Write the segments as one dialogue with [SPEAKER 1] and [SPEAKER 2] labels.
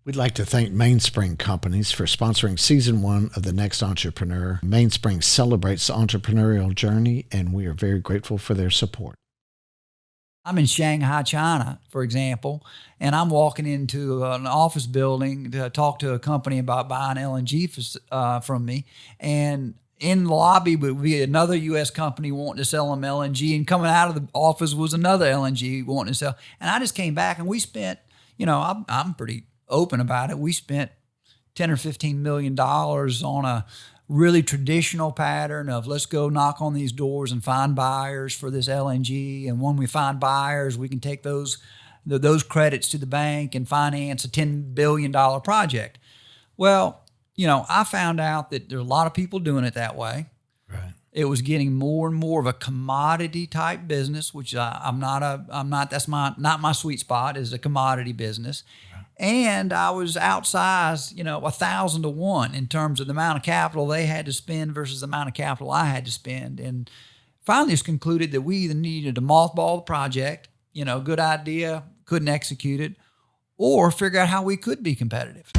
[SPEAKER 1] We'd like to thank MAINSPRING Companies for sponsoring Season 1 of The Next Entrepreneur. MAINSPRING celebrates the entrepreneurial journey, and we are very grateful for their support.
[SPEAKER 2] I'm in Shanghai, China, for example, and I'm walking into an office building to talk to a company about buying LNG from me. And in the lobby would be another U.S. company wanting to sell them LNG, and coming out of the office was another LNG wanting to sell. And I just came back, and we spent, I'm pretty open about it. We spent $10 or $15 million on a really traditional pattern of let's go knock on these doors and find buyers for this LNG. And when we find buyers, we can take those credits to the bank and finance a $10 billion project. Well, I found out that there are a lot of people doing it that way.
[SPEAKER 1] Right.
[SPEAKER 2] It was getting more and more of a commodity type business, which that's not my sweet spot, is a commodity business. And I was outsized, 1,000 to 1 in terms of the amount of capital they had to spend versus the amount of capital I had to spend. And finally it's concluded that we either needed to mothball the project, good idea, couldn't execute it, or figure out how we could be competitive.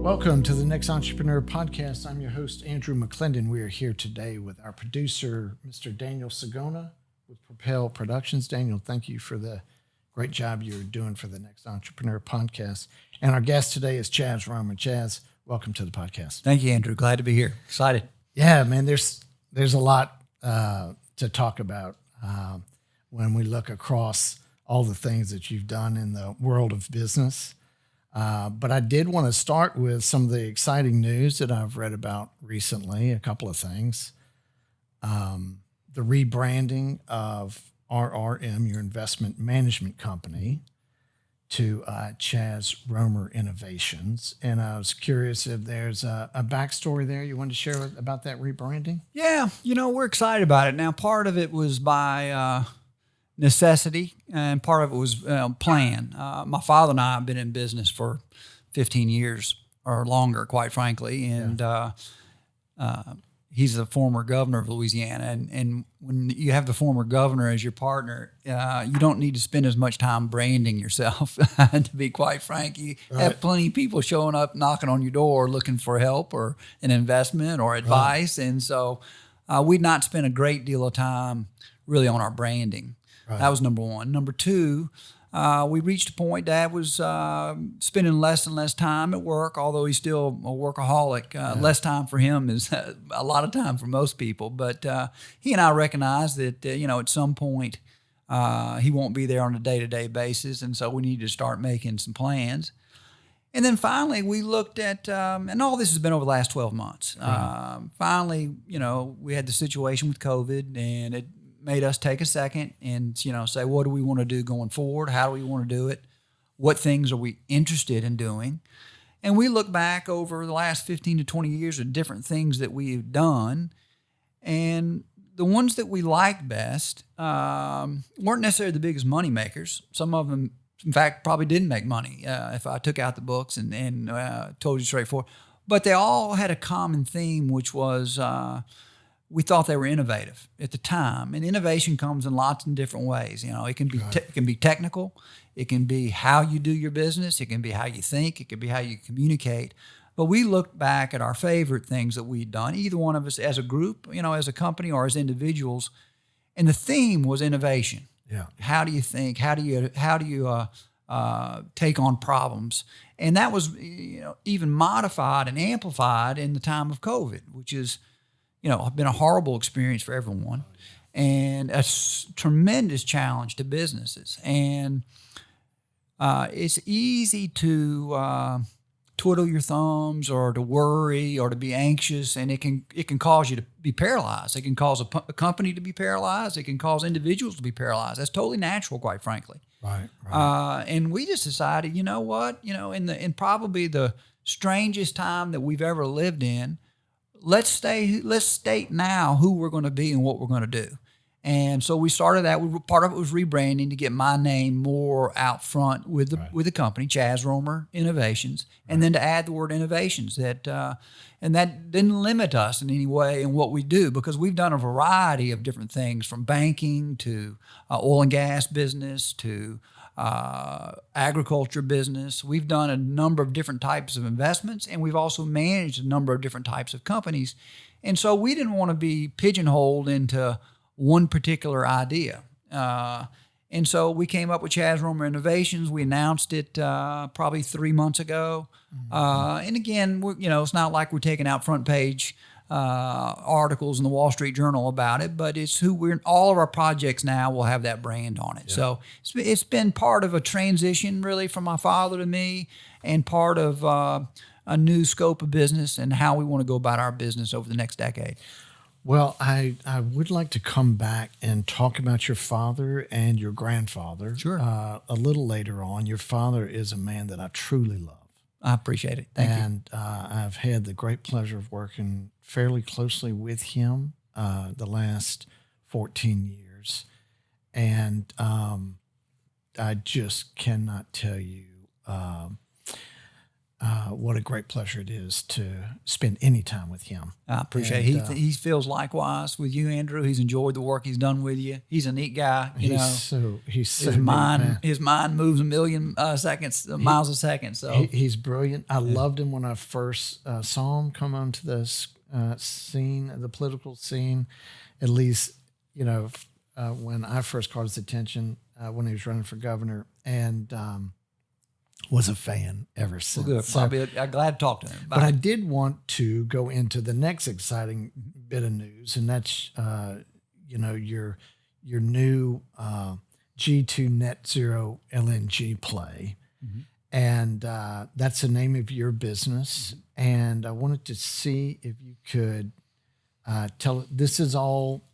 [SPEAKER 1] Welcome to the Next Entrepreneur Podcast. I'm your host, Andrew McClendon. We are here today with our producer, Mr. Daniel Sagona with Propel Productions. Daniel, thank you for the great job you're doing for the Next Entrepreneur Podcast. And our guest today is Chas Roemer. Chas, welcome to the podcast.
[SPEAKER 2] Thank you, Andrew. Glad to be here. Excited.
[SPEAKER 1] Yeah, man, there's a lot to talk about when we look across all the things that you've done in the world of business. But I did want to start with some of the exciting news that I've read about recently, a couple of things. The rebranding of RRM, your investment management company, to Chas Roemer Innovations. And I was curious if there's a backstory there you wanted to share about that rebranding?
[SPEAKER 2] Yeah, we're excited about it. Now, part of it was by necessity, and part of it was plan. My father and I have been in business for 15 years or longer, quite frankly, and he's the former governor of Louisiana. And when you have the former governor as your partner, you don't need to spend as much time branding yourself. To be quite frank, you have plenty of people showing up, knocking on your door, looking for help or an investment or advice, and so we'd not spent a great deal of time really on our branding. Right. That was number one. Number two, we reached a point, Dad was spending less and less time at work, although he's still a workaholic. Less time for him is a lot of time for most people. But he and I recognized that, at some point he won't be there on a day-to-day basis, and so we need to start making some plans. And then finally, we looked at, and all this has been over the last 12 months. Right. Finally, we had the situation with COVID, and it made us take a second and, say, what do we want to do going forward? How do we want to do it? What things are we interested in doing? And we look back over the last 15 to 20 years of different things that we've done. And the ones that we liked best weren't necessarily the biggest money makers. Some of them, in fact, probably didn't make money if I took out the books and told you straightforward. But they all had a common theme, which was we thought they were innovative at the time, and innovation comes in lots of different ways. It can be it can be technical, it can be how you do your business, it can be how you think, it can be how you communicate. But we looked back at our favorite things that we'd done, either one of us as a group, as a company or as individuals, and the theme was innovation.
[SPEAKER 1] Yeah.
[SPEAKER 2] How do you think? How do you take on problems? And that was even modified and amplified in the time of COVID, which is been a horrible experience for everyone and a tremendous challenge to businesses. And it's easy to twiddle your thumbs or to worry or to be anxious, and it can cause you to be paralyzed. It can cause a company to be paralyzed. It can cause individuals to be paralyzed. That's totally natural, quite frankly.
[SPEAKER 1] Right.
[SPEAKER 2] And we just decided, in probably the strangest time that we've ever lived in, let's state now who we're going to be and what we're going to do. And so we started that. Part of it was rebranding to get my name more out front with the company, Chas Roemer Innovations, and then to add the word innovations. And that didn't limit us in any way in what we do, because we've done a variety of different things, from banking to oil and gas business to agriculture business. We've done a number of different types of investments, and we've also managed a number of different types of companies. And so we didn't want to be pigeonholed into one particular idea. And so we came up with Chas Roemer Innovations. We announced it probably 3 months ago. And again, it's not like we're taking out front page articles in the Wall Street Journal about it, but it's all of our projects now will have that brand on it. Yeah. So it's been part of a transition really from my father to me, and part of a new scope of business and how we want to go about our business over the next decade.
[SPEAKER 1] Well, I would like to come back and talk about your father and your grandfather.
[SPEAKER 2] Sure.
[SPEAKER 1] A little later on. Your father is a man that I truly love.
[SPEAKER 2] I appreciate it. Thank you.
[SPEAKER 1] And I've had the great pleasure of working fairly closely with him the last 14 years. And I just cannot tell you what a great pleasure it is to spend any time with him.
[SPEAKER 2] I appreciate it. He feels likewise with you, Andrew. He's enjoyed the work he's done with you. He's a neat guy.
[SPEAKER 1] He's so his
[SPEAKER 2] mind moves a million miles a second. So
[SPEAKER 1] he's brilliant. I loved him when I first saw him come onto the scene, the political scene. At least, when I first caught his attention when he was running for governor, and was a fan ever since.
[SPEAKER 2] Well, good. So, I'm glad to talk to him.
[SPEAKER 1] But I did want to go into the next exciting bit of news, and that's your new G2 Net Zero LNG play, and that's the name of your business. And I wanted to see if you could tell. This is all.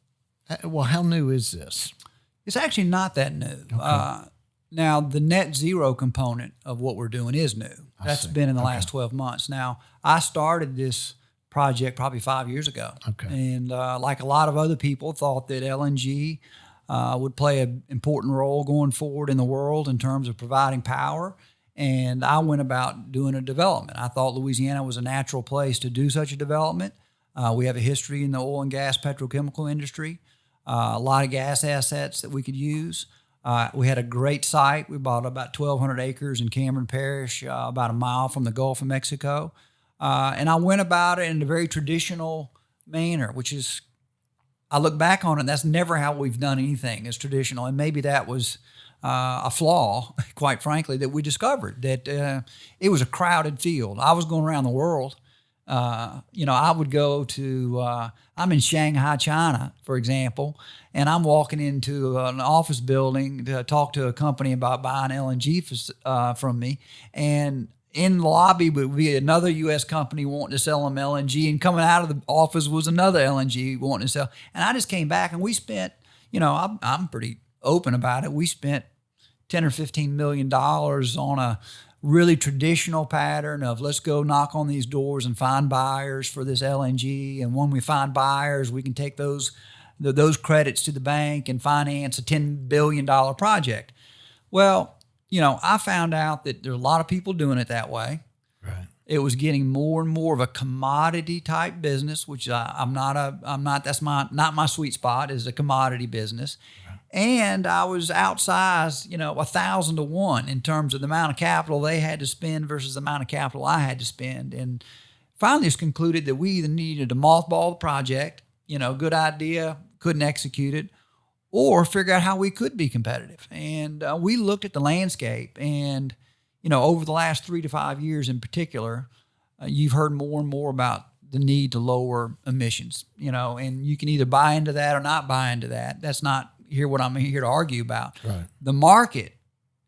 [SPEAKER 1] Well, how new is this?
[SPEAKER 2] It's actually not that new. Okay. Now, the net zero component of what we're doing is new. That's been in the last 12 months. Now, I started this project probably 5 years ago.
[SPEAKER 1] Okay.
[SPEAKER 2] And like a lot of other people, thought that LNG would play an important role going forward in the world in terms of providing power. And I went about doing a development. I thought Louisiana was a natural place to do such a development. We have a history in the oil and gas petrochemical industry, a lot of gas assets that we could use. We had a great site. We bought about 1,200 acres in Cameron Parish, about a mile from the Gulf of Mexico. And I went about it in a very traditional manner, which is, I look back on it, that's never how we've done anything as traditional. And maybe that was a flaw, quite frankly, that we discovered, that it was a crowded field. I was going around the world. I would go to, I'm in Shanghai, China, for example, and I'm walking into an office building to talk to a company about buying LNG from me. And in the lobby would be another U.S. company wanting to sell them LNG, and coming out of the office was another LNG wanting to sell. And I just came back, and we spent, I'm pretty open about it. We spent $10 or $15 million on a really traditional pattern of, let's go knock on these doors and find buyers for this LNG. And when we find buyers, we can take those credits to the bank and finance a $10 billion project. Well, I found out that there are a lot of people doing it that way.
[SPEAKER 1] Right.
[SPEAKER 2] It was getting more and more of a commodity type business, which that's not my sweet spot, is a commodity business. And I was outsized, 1,000 to 1 in terms of the amount of capital they had to spend versus the amount of capital I had to spend. And finally, it's concluded that we either needed to mothball the project, good idea, couldn't execute it, or figure out how we could be competitive. And we looked at the landscape, and over the last 3 to 5 years in particular, you've heard more and more about the need to lower emissions. And you can either buy into that or not buy into that. That's not what I'm here to argue about.
[SPEAKER 1] Right.
[SPEAKER 2] The market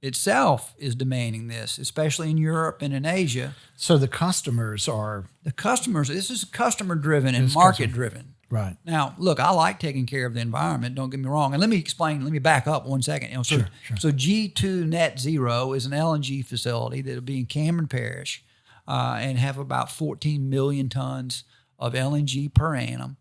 [SPEAKER 2] itself is demanding this, especially in Europe and in Asia.
[SPEAKER 1] So the customers,
[SPEAKER 2] this is customer driven and market driven.
[SPEAKER 1] Right.
[SPEAKER 2] Now, look, I like taking care of the environment, don't get me wrong. And let me back up 1 second.
[SPEAKER 1] Sure.
[SPEAKER 2] So G2 Net Zero is an LNG facility that will be in Cameron Parish and have about 14 million tons of LNG per annum.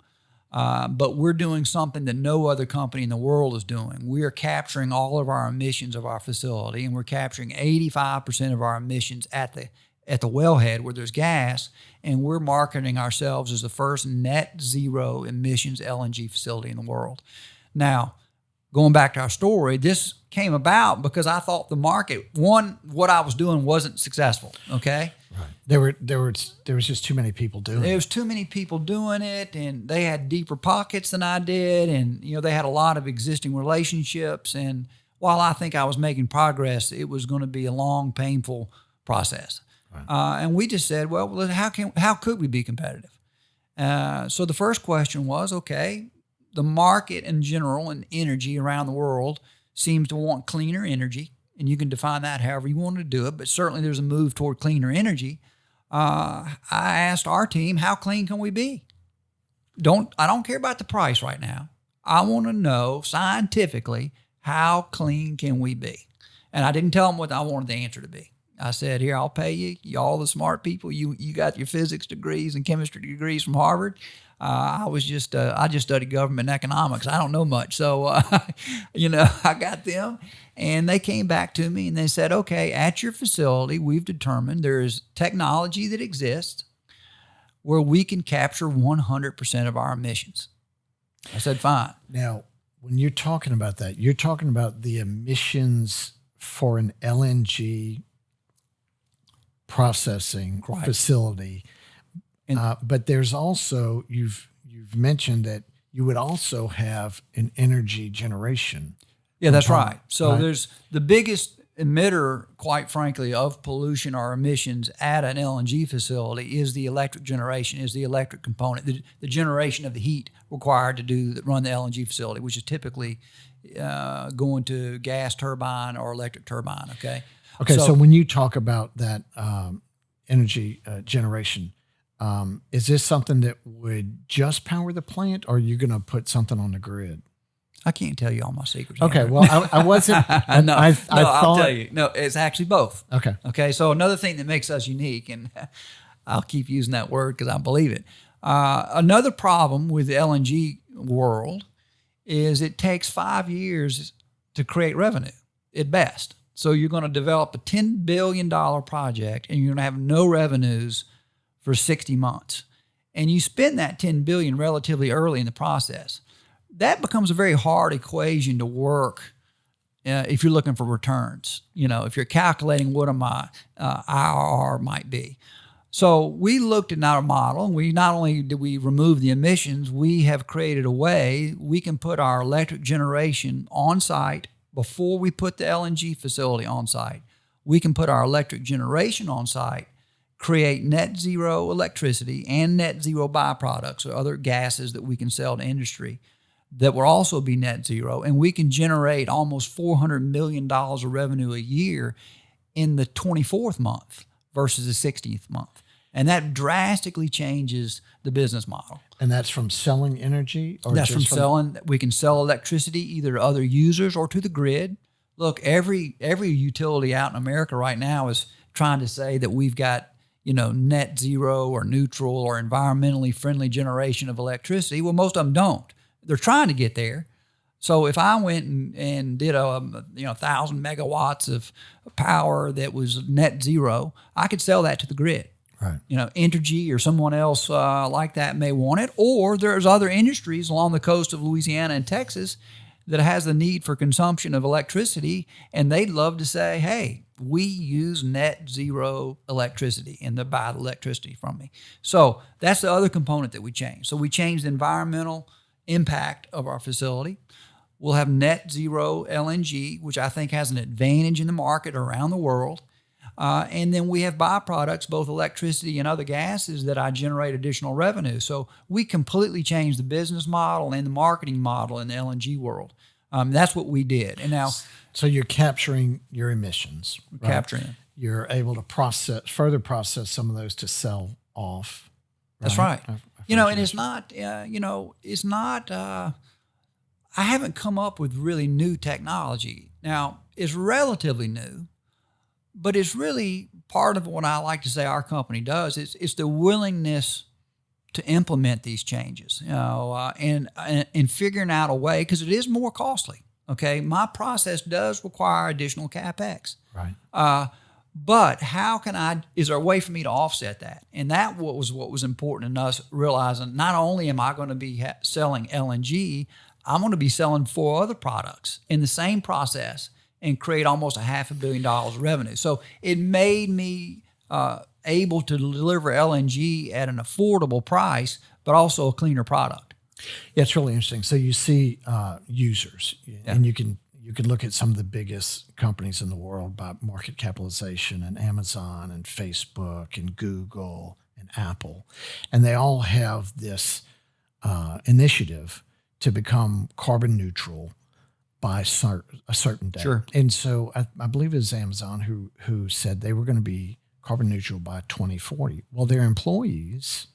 [SPEAKER 2] But we're doing something that no other company in the world is doing. We are capturing all of our emissions of our facility, and we're capturing 85% of our emissions at the wellhead where there's gas, and we're marketing ourselves as the first net zero emissions LNG facility in the world. Now, going back to our story, this came about because I thought the market, what I was doing wasn't successful, okay?
[SPEAKER 1] Right. There was just too many people doing it.
[SPEAKER 2] There was too many people doing it, and they had deeper pockets than I did, and they had a lot of existing relationships. And while I think I was making progress, it was going to be a long, painful process. Right. And we just said, well, how could we be competitive? So the first question was, okay, the market in general and energy around the world seems to want cleaner energy. And you can define that however you want to do it, but certainly there's a move toward cleaner energy. I asked our team, how clean can we be? I don't care about the price right now. I want to know scientifically, how clean can we be? And I didn't tell them what I wanted the answer to be. I said, here, I'll pay you all the smart people. You got your physics degrees and chemistry degrees from Harvard. I just studied government economics. I don't know much. So, I got them, and they came back to me and they said, okay, at your facility, we've determined there is technology that exists where we can capture 100% of our emissions. I said, fine.
[SPEAKER 1] Now, when you're talking about that, you're talking about the emissions for an LNG processing facility. But there's also, you've mentioned that you would also have an energy generation.
[SPEAKER 2] Yeah, that's right. So there's the biggest emitter, quite frankly, of pollution or emissions at an LNG facility is the electric generation, is the electric component, the generation of the heat required to run the LNG facility, which is typically going to gas turbine or electric turbine, okay?
[SPEAKER 1] Okay, so when you talk about that energy generation, is this something that would just power the plant, or are you going to put something on the grid?
[SPEAKER 2] I can't tell you all my secrets.
[SPEAKER 1] Okay, well, I wasn't.
[SPEAKER 2] No,
[SPEAKER 1] I
[SPEAKER 2] I'll tell you. No, it's actually both.
[SPEAKER 1] Okay.
[SPEAKER 2] So another thing that makes us unique, and I'll keep using that word because I believe it. Another problem with the LNG world is it takes 5 years to create revenue at best. So you're going to develop a $10 billion project, and you're going to have no revenues for 60 months. And you spend that $10 billion relatively early in the process. That becomes a very hard equation to work if you're looking for returns. If you're calculating what my IRR might be. So we looked at our model, and we not only did we remove the emissions, we have created a way we can put our electric generation on site before we put the LNG facility on site. We can put our electric generation on site, create net zero electricity and net zero byproducts or other gases that we can sell to industry that will also be net zero. And we can generate almost $400 million of revenue a year in the 24th month versus the 60th month. And that drastically changes the business model.
[SPEAKER 1] And that's from selling energy? Or
[SPEAKER 2] that's from selling. We can sell electricity either to other users or to the grid. Look, every utility out in America right now is trying to say that we've got net zero or neutral or environmentally friendly generation of electricity. Well, most of them don't. They're trying to get there. So if I went and did 1,000 megawatts of power that was net zero, I could sell that to the grid.
[SPEAKER 1] Right.
[SPEAKER 2] Entergy or someone else like that may want it, or there's other industries along the coast of Louisiana and Texas that has the need for consumption of electricity, and they'd love to say, hey, we use net zero electricity, and they buy the electricity from me. So that's the other component that we changed. So we changed the environmental impact of our facility. We'll have net zero LNG, which I think has an advantage in the market around the world. And then we have byproducts, both electricity and other gases that generate additional revenue. So we completely changed the business model and the marketing model in the LNG world. That's what we did. And now,
[SPEAKER 1] so you're capturing your emissions. Right?
[SPEAKER 2] Capturing them.
[SPEAKER 1] You're able to further process some of those to sell off.
[SPEAKER 2] Right? That's right. And it's not, it's not. I haven't come up with really new technology. Now, it's relatively new. But it's really part of what I like to say our company does. It's the willingness to implement these changes, and figuring out a way, because it is more costly. Okay, my process does require additional CapEx.
[SPEAKER 1] Right.
[SPEAKER 2] But how can is there a way for me to offset that? And that was what was important in us realizing, not only am I going to be selling LNG, I'm going to be selling 4 other products in the same process and create almost $500 million revenue. So it made me able to deliver LNG at an affordable price, but also a cleaner product.
[SPEAKER 1] Yeah, it's really interesting. So you see users, and you can look at some of the biggest companies in the world by market capitalization, and Amazon and Facebook and Google and Apple, and they all have this initiative to become carbon neutral by a certain date.
[SPEAKER 2] Sure.
[SPEAKER 1] And so I believe it was Amazon who said they were going to be carbon neutral by 2040. Well, their employees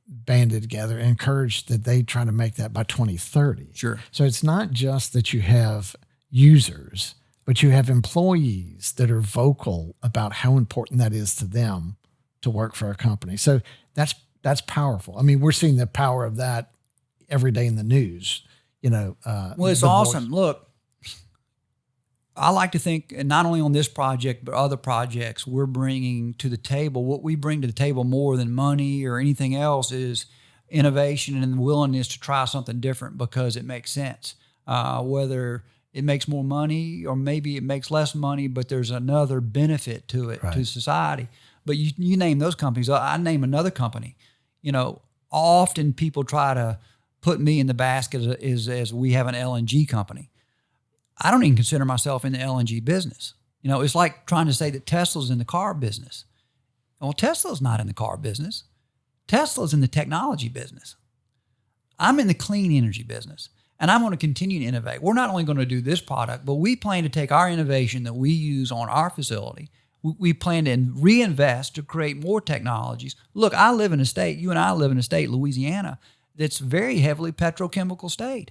[SPEAKER 1] banded together and encouraged that they try to make that by 2030.
[SPEAKER 2] Sure.
[SPEAKER 1] So it's not just that you have users, but you have employees that are vocal about how important that is to them to work for a company. So that's powerful. I mean, we're seeing the power of that every day in the news.
[SPEAKER 2] Well, it's awesome. Look, I like to think, and not only on this project, but other projects we're bringing to the table. What we bring to the table more than money or anything else is innovation and the willingness to try something different because it makes sense. Whether it makes more money or maybe it makes less money, but there's another benefit to it, to society. But you name those companies. I name another company. Often people try to put me in the basket as we have an LNG company. I don't even consider myself in the LNG business. It's like trying to say that Tesla's in the car business. Well, Tesla's not in the car business. Tesla's in the technology business. I'm in the clean energy business, and I'm going to continue to innovate. We're not only going to do this product, but we plan to take our innovation that we use on our facility. We plan to reinvest to create more technologies. Look, I live in a state, you and I live in a state, Louisiana, that's very heavily petrochemical state.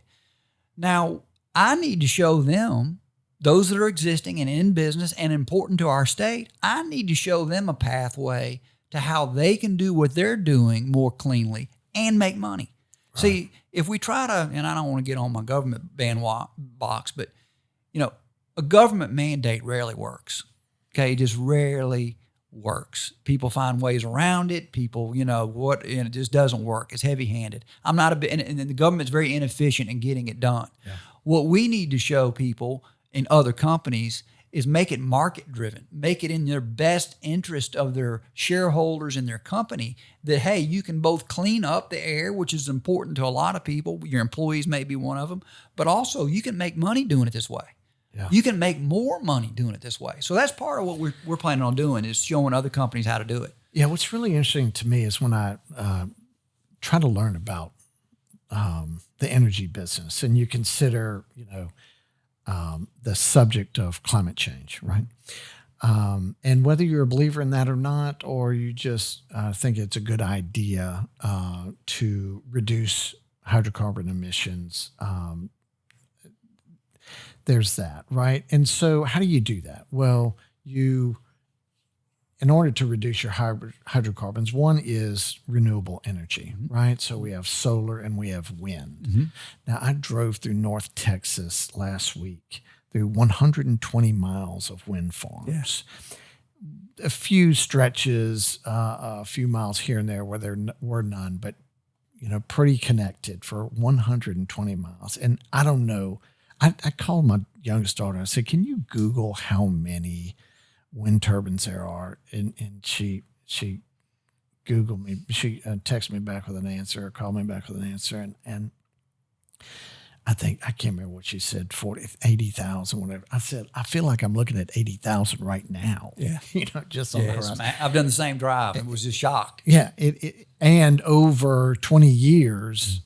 [SPEAKER 2] Now, I need to show them, those that are existing and in business and important to our state, I need to show them a pathway to how they can do what they're doing more cleanly and make money. Right. See, if we try to, and I don't want to get on my government bandbox, but, a government mandate rarely works. Okay, it just rarely works. People find ways around it. People, and it just doesn't work. It's heavy-handed. I'm not and the government's very inefficient in getting it done. Yeah. What we need to show people in other companies is make it market-driven, make it in their best interest of their shareholders and their company that, hey, you can both clean up the air, which is important to a lot of people. Your employees may be one of them, but also you can make money doing it this way. Yeah. You can make more money doing it this way. So that's part of what we're planning on doing, is showing other companies how to do it.
[SPEAKER 1] Yeah, what's really interesting to me is when I try to learn about the energy business, and you consider, the subject of climate change, right? And whether you're a believer in that or not, or you just think it's a good idea to reduce hydrocarbon emissions, there's that, right? And so how do you do that? Well, in order to reduce your hydrocarbons, one is renewable energy, right? So we have solar and we have wind. Mm-hmm. Now, I drove through North Texas last week through 120 miles of wind farms. Yeah. A few stretches, a few miles here and there where there were none, but, pretty connected for 120 miles. And I don't know, I called my youngest daughter. I said, can you Google how many wind turbines there are? And she Googled me. She texted me back with an answer, or called me back with an answer. And I can't remember what she said, 80,000, whatever. I said, I feel like I'm looking at 80,000 right now.
[SPEAKER 2] Yeah.
[SPEAKER 1] Just on the horizon.
[SPEAKER 2] I've done the same drive. It was just shocked.
[SPEAKER 1] Yeah. And over 20 years,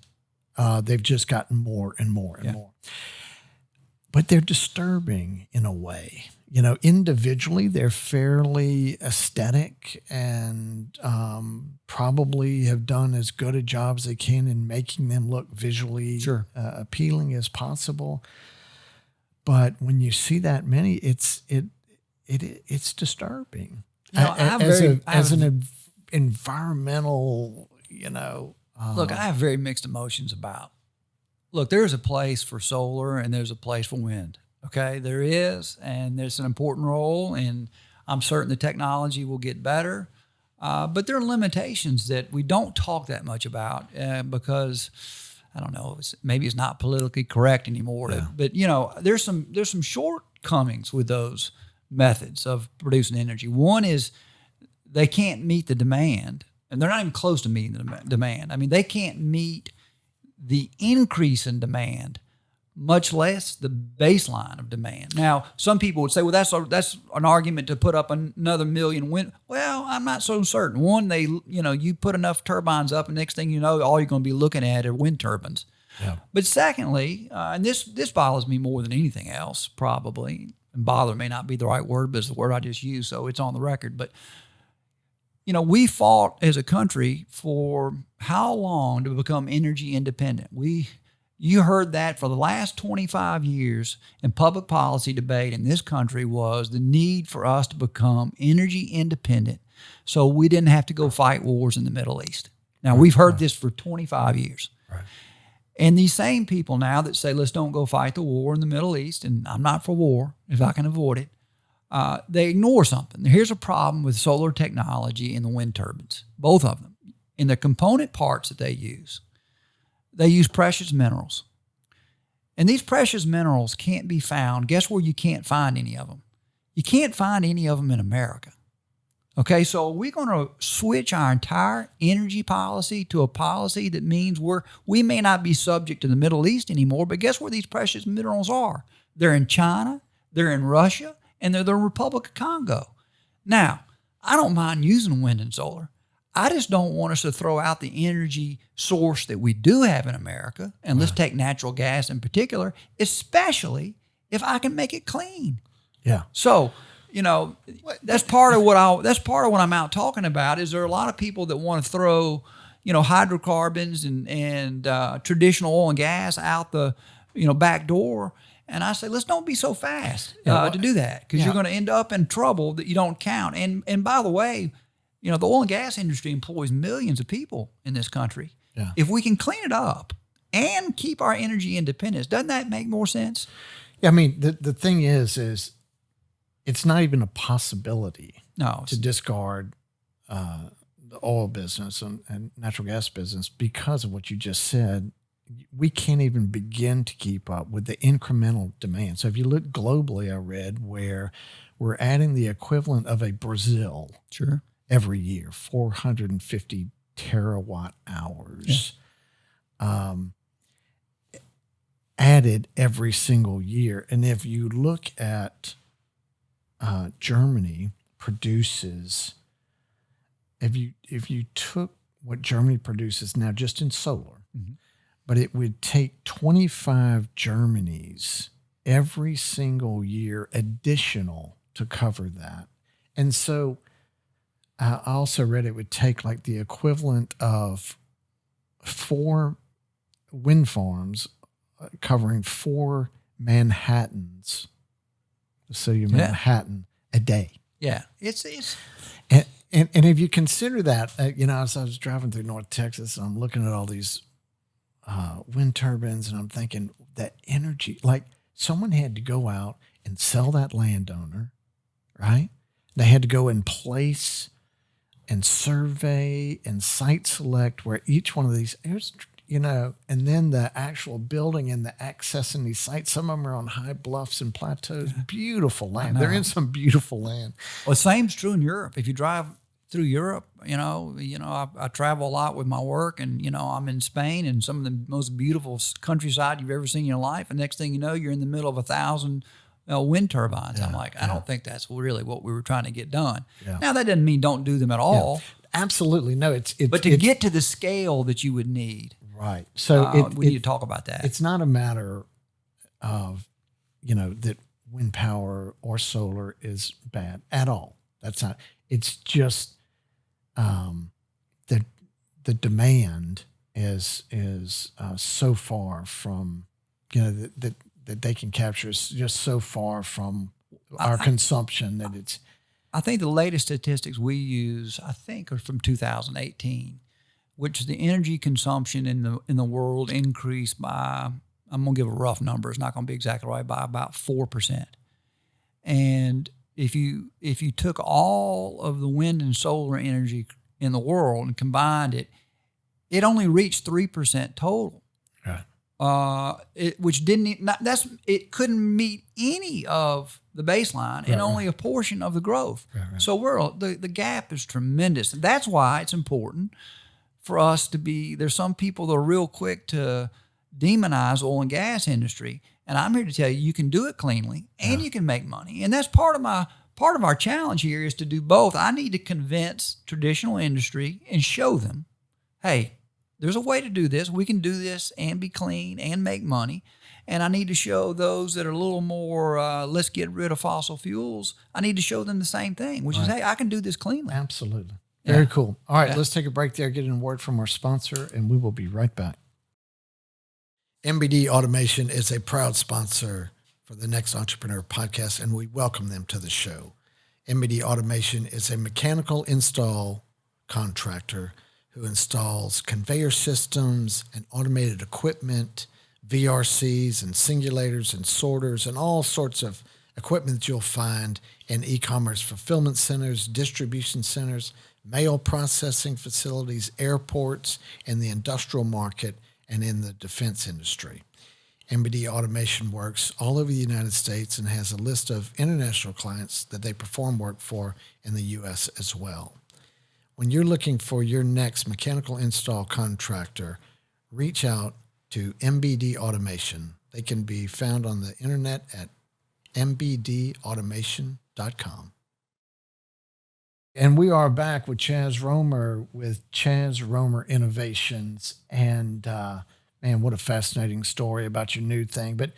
[SPEAKER 1] they've just gotten more and more and more. But they're disturbing in a way. Individually, they're fairly aesthetic and probably have done as good a job as they can in making them look visually appealing as possible. But when you see that many, it's disturbing. As an environmental,
[SPEAKER 2] Look, I have very mixed emotions about. Look, there's a place for solar and there's a place for wind. Okay, there is, and there's an important role, and I'm certain the technology will get better. But there are limitations that we don't talk that much about because I don't know, maybe it's not politically correct anymore. But there's some shortcomings with those methods of producing energy. One is they can't meet the demand, and they're not even close to meeting the demand. I mean, they can't meet the increase in demand, much less the baseline of demand. Now, some people would say, well, that's an argument to put up another million wind. Well, I'm not so certain. One, you put enough turbines up, and next thing you know, all you're going to be looking at are wind turbines.
[SPEAKER 1] Yeah.
[SPEAKER 2] But secondly, and this bothers me more than anything else, probably, and bother may not be the right word, but it's the word I just used, so it's on the record. But we fought as a country for how long to become energy independent? You heard that for the last 25 years in public policy debate in this country was the need for us to become energy independent so we didn't have to go fight wars in the Middle East. Now, we've heard this for 25 years.
[SPEAKER 1] Right.
[SPEAKER 2] And these same people now that say, let's don't go fight the war in the Middle East, and I'm not for war if I can avoid it, they ignore something. Here's a problem with solar technology and the wind turbines, both of them. In the component parts that they use precious minerals. And these precious minerals can't be found. Guess where you can't find any of them? You can't find any of them in America. Okay, so we're going to switch our entire energy policy to a policy that means we may not be subject to the Middle East anymore, but guess where these precious minerals are? They're in China, they're in Russia, and they're the Republic of Congo. Now, I don't mind using wind and solar. I just don't want us to throw out the energy source that we do have in America, and let's take natural gas in particular, especially if I can make it clean.
[SPEAKER 1] Yeah.
[SPEAKER 2] So, that's part of what I'm out talking about. Is there are a lot of people that want to throw, hydrocarbons and traditional oil and gas out the, back door. And I say, let's don't be so fast to do that, because you're going to end up in trouble that you don't count. And by the way, the oil and gas industry employs millions of people in this country.
[SPEAKER 1] Yeah.
[SPEAKER 2] If we can clean it up and keep our energy independence, doesn't that make more sense?
[SPEAKER 1] Yeah, I mean, the thing is it's not even a possibility to discard the oil business and natural gas business because of what you just said. We can't even begin to keep up with the incremental demand. So if you look globally, I read where we're adding the equivalent of a Brazil every year, 450 terawatt hours added every single year. And if you look at Germany produces, if you took what Germany produces now just in solar, but it would take 25 Germanys every single year additional to cover that. And so I also read it would take like the equivalent of 4 wind farms covering 4 Manhattans, the city of Manhattan, a day.
[SPEAKER 2] Yeah, it's
[SPEAKER 1] and if you consider that, as I was driving through North Texas, and I'm looking at all these wind turbines, and I'm thinking that energy, like someone had to go out and sell that landowner, right? They had to go and place and survey and site select where each one of these, and then the actual building and the accessing these sites. Some of them are on high bluffs and plateaus, beautiful land. They're in some beautiful land.
[SPEAKER 2] Well, the same's true in Europe. If you drive through Europe, I travel a lot with my work, and, I'm in Spain, and some of the most beautiful countryside you've ever seen in your life. And next thing you know, you're in the middle of 1,000 wind turbines. I'm like, I don't think that's really what we were trying to get done. Yeah. Now, that doesn't mean don't do them at all.
[SPEAKER 1] Yeah. Absolutely. No,
[SPEAKER 2] but to get to the scale that you would need.
[SPEAKER 1] Right. So
[SPEAKER 2] we need to talk about that.
[SPEAKER 1] It's not a matter of, that wind power or solar is bad at all. That's not. It's just the demand is so far from, that they can capture is just so far from our consumption that it's.
[SPEAKER 2] I think the latest statistics we use, I think, are from 2018, which is the energy consumption in the world increased by, I'm going to give a rough number, it's not going to be exactly right, by about 4%. And if you took all of the wind and solar energy in the world and combined it, it only reached 3% total.
[SPEAKER 1] Right.
[SPEAKER 2] Which it couldn't meet any of the baseline and only a portion of the growth. Right. So the gap is tremendous. And that's why it's important for us to be, there's some people that are real quick to demonize oil and gas industry. And I'm here to tell you, you can do it cleanly and you can make money. And that's part of our challenge here is to do both. I need to convince traditional industry and show them, hey, there's a way to do this. We can do this and be clean and make money. And I need to show those that are a little more, let's get rid of fossil fuels. I need to show them the same thing, which is, hey, I can do this cleanly.
[SPEAKER 1] Absolutely. Very cool. All right, let's take a break there, get in a word from our sponsor, and we will be right back. MBD Automation is a proud sponsor for the Next Entrepreneur podcast, and we welcome them to the show. MBD Automation is a mechanical install contractor who installs conveyor systems and automated equipment, VRCs and singulators and sorters and all sorts of equipment that you'll find in e-commerce fulfillment centers, distribution centers, mail processing facilities, airports, and the industrial market, and in the defense industry. MBD Automation works all over the United States and has a list of international clients that they perform work for in the U.S. as well. When you're looking for your next mechanical install contractor, reach out to MBD Automation. They can be found on the internet at mbdautomation.com. And we are back with Chas Roemer with Chas Roemer Innovations. And man, what a fascinating story about your new thing. But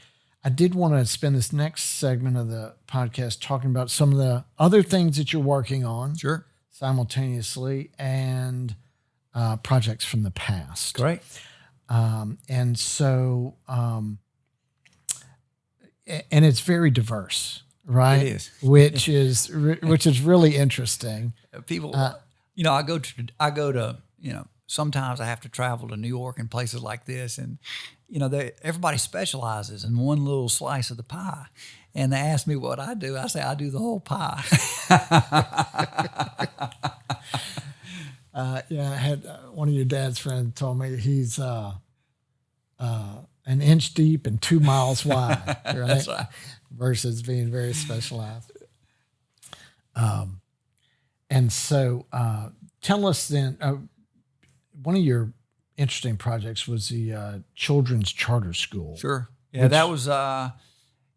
[SPEAKER 1] I did want to spend this next segment of the podcast talking about some of the other things that you're working on.
[SPEAKER 2] Sure.
[SPEAKER 1] Simultaneously, and projects from the past.
[SPEAKER 2] Great.
[SPEAKER 1] And it's very diverse, right?
[SPEAKER 2] It is.
[SPEAKER 1] Which is really interesting.
[SPEAKER 2] People, I go to, sometimes I have to travel to New York and places like this, and everybody specializes in one little slice of the pie. And they ask me what I do. I say, I do the whole pie.
[SPEAKER 1] I had one of your dad's friends told me he's an inch deep and 2 miles wide, right?
[SPEAKER 2] That's right.
[SPEAKER 1] Versus being very specialized. And so tell us then, one of your interesting projects was the children's charter school.
[SPEAKER 2] Sure. Yeah, that was...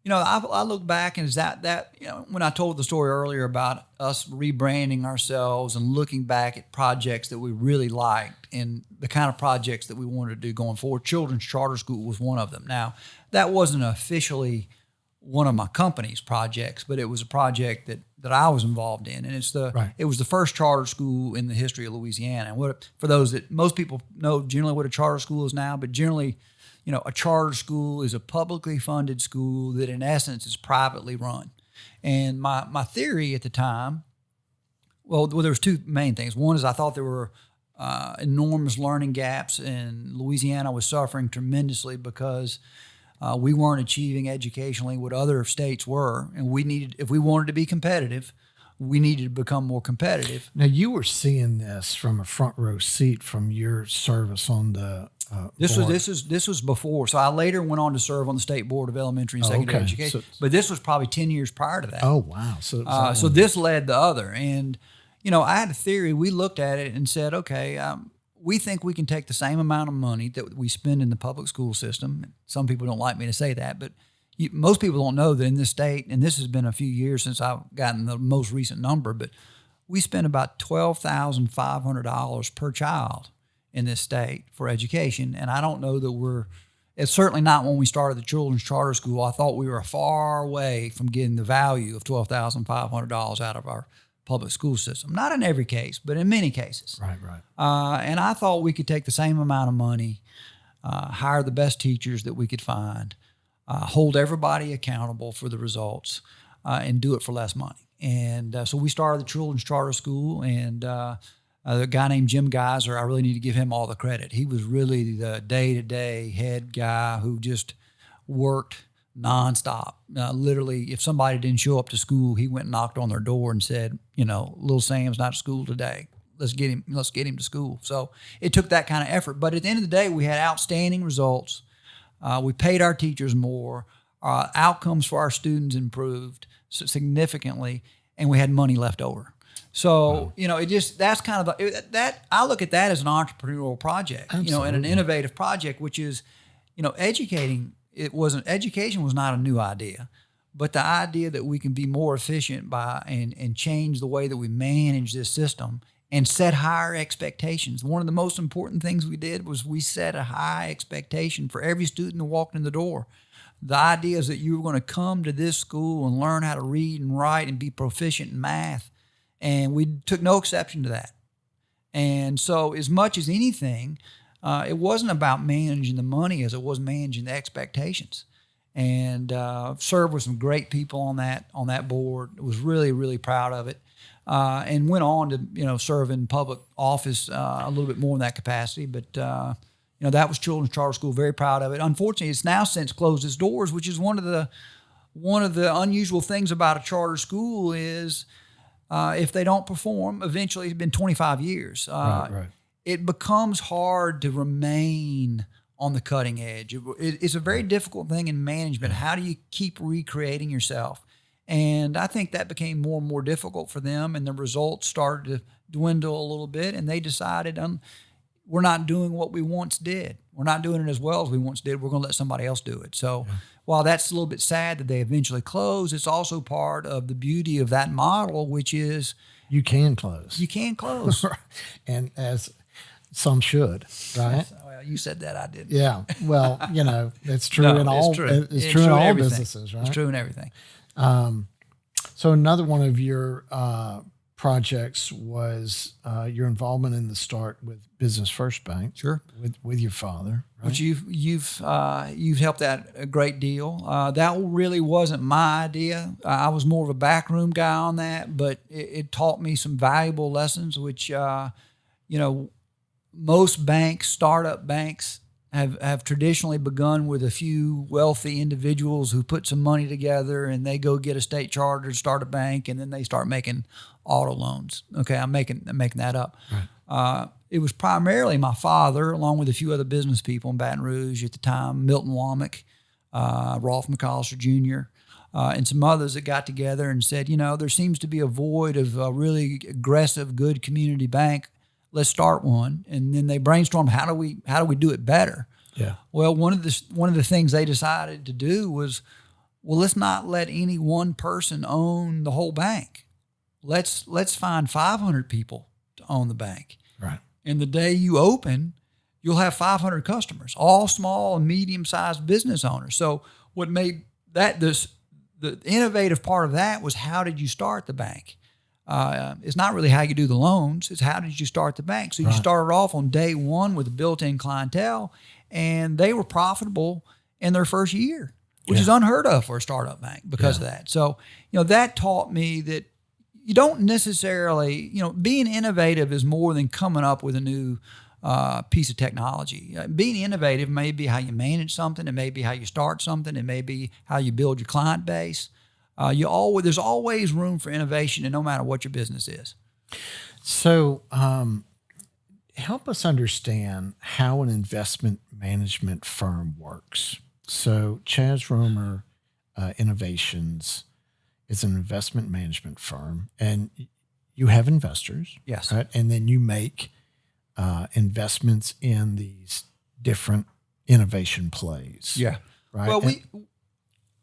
[SPEAKER 2] I look back and is that when I told the story earlier about us rebranding ourselves and looking back at projects that we really liked and the kind of projects that we wanted to do going forward, Children's Charter School was one of them. Now, that wasn't officially one of my company's projects, but it was a project that I was involved in, and it was the first charter school in the history of Louisiana. And for those that most people know generally what a charter school is now, but generally, a charter school is a publicly funded school that in essence is privately run. And my theory at the time, well, there was two main things. One is I thought there were enormous learning gaps, and Louisiana was suffering tremendously because we weren't achieving educationally what other states were. And if we wanted to be competitive, we needed to become more competitive.
[SPEAKER 1] Now, you were seeing this from a front row seat from your service on the
[SPEAKER 2] This was before. So I later went on to serve on the State Board of Elementary and Secondary Education. But this was probably 10 years prior to that.
[SPEAKER 1] Oh, wow.
[SPEAKER 2] So this led the other. And, I had a theory. We looked at it and said, okay, we think we can take the same amount of money that we spend in the public school system. Some people don't like me to say that, but most people don't know that in this state, and this has been a few years since I've gotten the most recent number, but we spend about $12,500 per child in this state for education. And I don't know that it's certainly not when we started the Children's Charter School. I thought we were far away from getting the value of $12,500 out of our public school system. Not in every case, but in many cases.
[SPEAKER 1] Right.
[SPEAKER 2] And I thought we could take the same amount of money, hire the best teachers that we could find, hold everybody accountable for the results, and do it for less money. And so we started the children's charter school, and the guy named Jim Geyser, I really need to give him all the credit. He was really the day-to-day head guy who just worked nonstop. Literally, if somebody didn't show up to school, he went and knocked on their door and said, little Sam's not at school today. Let's get him to school. So it took that kind of effort. But at the end of the day, we had outstanding results. We paid our teachers more. Outcomes for our students improved significantly, and we had money left over. So, that's kind of that. I look at that as an entrepreneurial project,
[SPEAKER 1] Absolutely.
[SPEAKER 2] And an innovative project, which is, education. Education was not a new idea, but the idea that we can be more efficient and change the way that we manage this system and set higher expectations. One of the most important things we did was we set a high expectation for every student who walked in the door. The idea is that you were going to come to this school and learn how to read and write and be proficient in math. And we took no exception to that. And so as much as anything, it wasn't about managing the money as it was managing the expectations. And served with some great people on that board. Was really, really proud of it. And went on to, serve in public office a little bit more in that capacity. But, that was Children's Charter School. Very proud of it. Unfortunately, it's now since closed its doors, which is one of the unusual things about a charter school is if they don't perform, eventually it's been 25 years.
[SPEAKER 1] Right.
[SPEAKER 2] It becomes hard to remain on the cutting edge. It's a very difficult thing in management. How do you keep recreating yourself? And I think that became more and more difficult for them, and the results started to dwindle a little bit, and they decided we're not doing what we once did. We're not doing it as well as we once did. We're going to let somebody else do it. So while that's a little bit sad that they eventually close, it's also part of the beauty of that model, which is
[SPEAKER 1] you can close.
[SPEAKER 2] You can close.
[SPEAKER 1] And as some should, right?
[SPEAKER 2] Well, you said that, I didn't.
[SPEAKER 1] Yeah. Well, it's true in all.
[SPEAKER 2] It's true.
[SPEAKER 1] It's true in all
[SPEAKER 2] everything.
[SPEAKER 1] businesses, right?
[SPEAKER 2] It's true in everything.
[SPEAKER 1] So another one of your projects was your involvement in the start with Business First Bank.
[SPEAKER 2] Sure.
[SPEAKER 1] With your father, right?
[SPEAKER 2] Which you've helped that a great deal. That really wasn't my idea. I was more of a backroom guy on that, but it taught me some valuable lessons, which most banks, startup banks, have traditionally begun with a few wealthy individuals who put some money together and they go get a state charter to start a bank, and then they start making auto loans. Okay, I'm making that up. Right. It was primarily my father, along with a few other business people in Baton Rouge at the time, Milton Womack, Rolf McAllister Jr., and some others that got together and said, there seems to be a void of a really aggressive, good community bank. Let's start one. And then they brainstormed, how do we do it better?
[SPEAKER 1] Yeah.
[SPEAKER 2] Well, one of the things they decided to do was, let's not let any one person own the whole bank. Let's find 500 people to own the bank.
[SPEAKER 1] Right.
[SPEAKER 2] And the day you open, you'll have 500 customers, all small and medium-sized business owners. So what made that the innovative part of that was, how did you start the bank? It's not really how you do the loans. It's how did you start the bank? So you started off on day one with a built-in clientele, and they were profitable in their first year, which is unheard of for a startup bank because of that. So, that taught me that you don't necessarily, being innovative is more than coming up with a new piece of technology. Being innovative may be how you manage something. It may be how you start something. It may be how you build your client base. There's always room for innovation, and no matter what your business is.
[SPEAKER 1] So, help us understand how an investment management firm works. So, Chas Roemer Innovations is an investment management firm, and you have investors,
[SPEAKER 2] yes,
[SPEAKER 1] right? And then you make investments in these different innovation plays, right?
[SPEAKER 2] Well,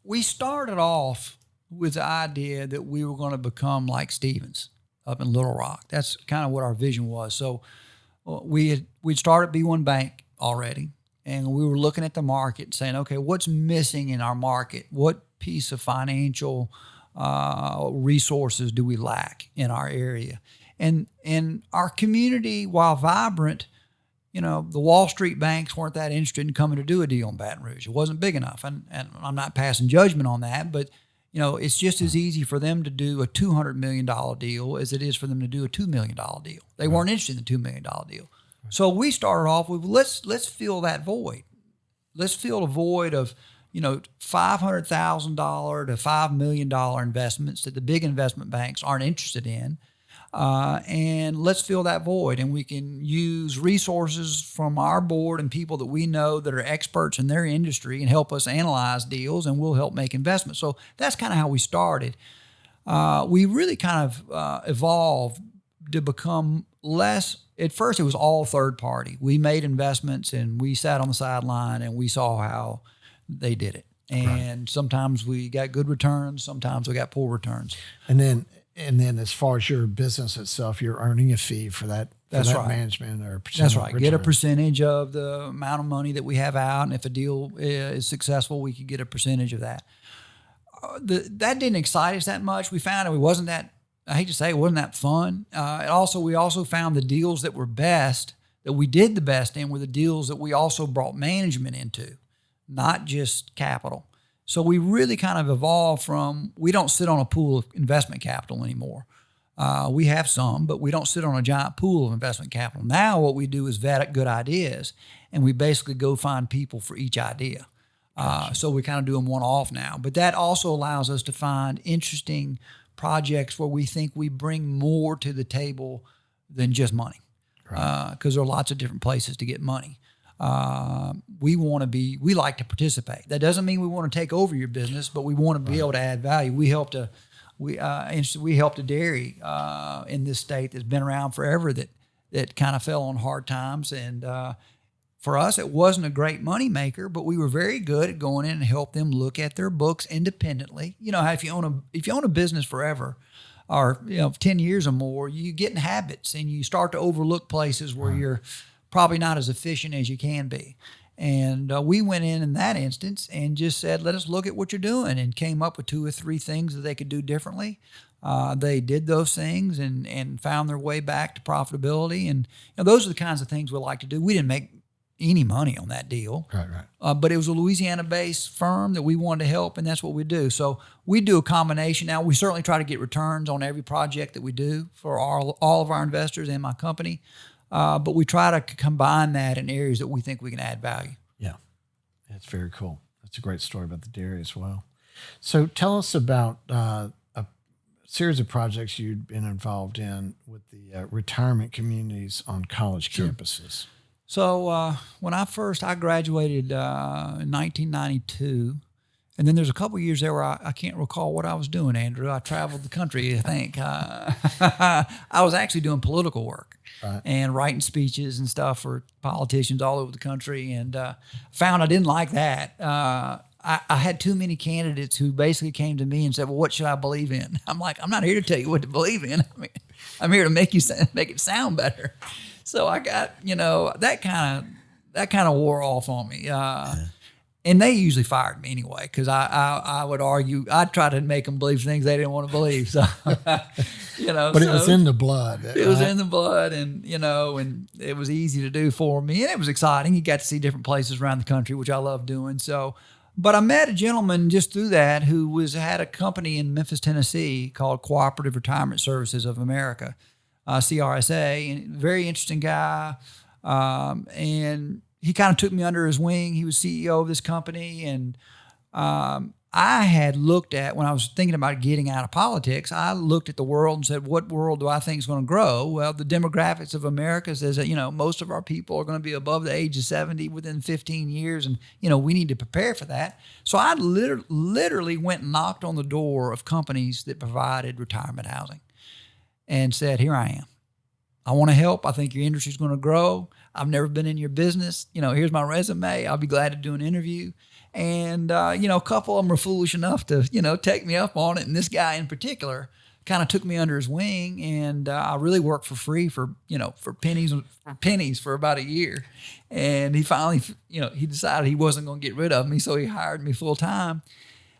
[SPEAKER 2] we started off with the idea that we were going to become like Stevens up in Little Rock. That's kind of what our vision was. So we'd started B1 Bank already, and we were looking at the market saying, okay, what's missing in our market? What piece of financial resources do we lack in our area? And our community, while vibrant, the Wall Street banks weren't that interested in coming to do a deal in Baton Rouge. It wasn't big enough. And I'm not passing judgment on that, but It's just as easy for them to do a $200 million deal as it is for them to do a $2 million deal. They weren't interested in the $2 million deal. So we started off with, let's fill that void. Let's fill a void of, $500,000 to $5 million investments that the big investment banks aren't interested in. And let's fill that void. And we can use resources from our board and people that we know that are experts in their industry and help us analyze deals, and we'll help make investments. So that's kind of how we started. We really kind of evolved to become less. At first, it was all third party. We made investments and we sat on the sideline and we saw how they did it. And sometimes we got good returns, sometimes we got poor returns.
[SPEAKER 1] And then as far as your business itself, you're earning a fee for that.
[SPEAKER 2] That's right.
[SPEAKER 1] Management or
[SPEAKER 2] that's right. Get a percentage of the amount of money that we have out, and if a deal is successful, we could get a percentage of that. That didn't excite us that much. We found it wasn't that. I hate to say it wasn't that fun. We also found the deals that were best, that we did the best in, were the deals that we also brought management into, not just capital. So we really kind of evolved from, we don't sit on a pool of investment capital anymore. We have some, but we don't sit on a giant pool of investment capital. Now what we do is vet good ideas, and we basically go find people for each idea. So we kind of do them one-off now. But that also allows us to find interesting projects where we think we bring more to the table than just money. Because there are lots of different places to get money. We like to participate. That doesn't mean we want to take over your business, but we want to be able to add value. We helped a dairy in this state that's been around forever that kind of fell on hard times. And for us, it wasn't a great money maker, but we were very good at going in and help them look at their books independently. You know how if you own a business forever, or 10 years or more, you get in habits and you start to overlook places where you're probably not as efficient as you can be. And we went in that instance and just said, let us look at what you're doing, and came up with 2 or 3 things that they could do differently. They did those things and found their way back to profitability. And those are the kinds of things we like to do. We didn't make any money on that deal. Right. But it was a Louisiana-based firm that we wanted to help, and that's what we do. So we do a combination. Now, we certainly try to get returns on every project that we do for all of our investors and my company. But we try to combine that in areas that we think we can add value.
[SPEAKER 1] Yeah, that's very cool. That's a great story about the dairy as well. So tell us about a series of projects you'd been involved in with the retirement communities on college campuses.
[SPEAKER 2] So when I graduated in 1992, and then there's a couple of years there where I can't recall what I was doing, Andrew. I traveled the country, I think. I was actually doing political work and writing speeches and stuff for politicians all over the country, and found I didn't like that. I had too many candidates who basically came to me and said, well, what should I believe in? I'm like, I'm not here to tell you what to believe in. I'm here to make it sound better. So I got, that kind of wore off on me. And they usually fired me anyway, because I would argue, I'd try to make them believe things they didn't want to believe. So, But
[SPEAKER 1] it was in the blood.
[SPEAKER 2] It was in the blood, and it was easy to do for me, and it was exciting. You got to see different places around the country, which I love doing. So, but I met a gentleman just through that who had a company in Memphis, Tennessee called Cooperative Retirement Services of America, CRSA, and very interesting guy, and he kind of took me under his wing. He was CEO of this company. And I had looked at, when I was thinking about getting out of politics, I looked at the world and said, what world do I think is going to grow? Well, the demographics of America says that, most of our people are going to be above the age of 70 within 15 years. And, we need to prepare for that. So I literally went and knocked on the door of companies that provided retirement housing and said, here I am. I want to help. I think your industry is going to grow. I've never been in your business. Here's my resume. I'll be glad to do an interview. And, a couple of them were foolish enough to, take me up on it. And this guy in particular kind of took me under his wing. And I really worked for free for pennies for about a year. And he finally, he decided he wasn't going to get rid of me. So he hired me full time.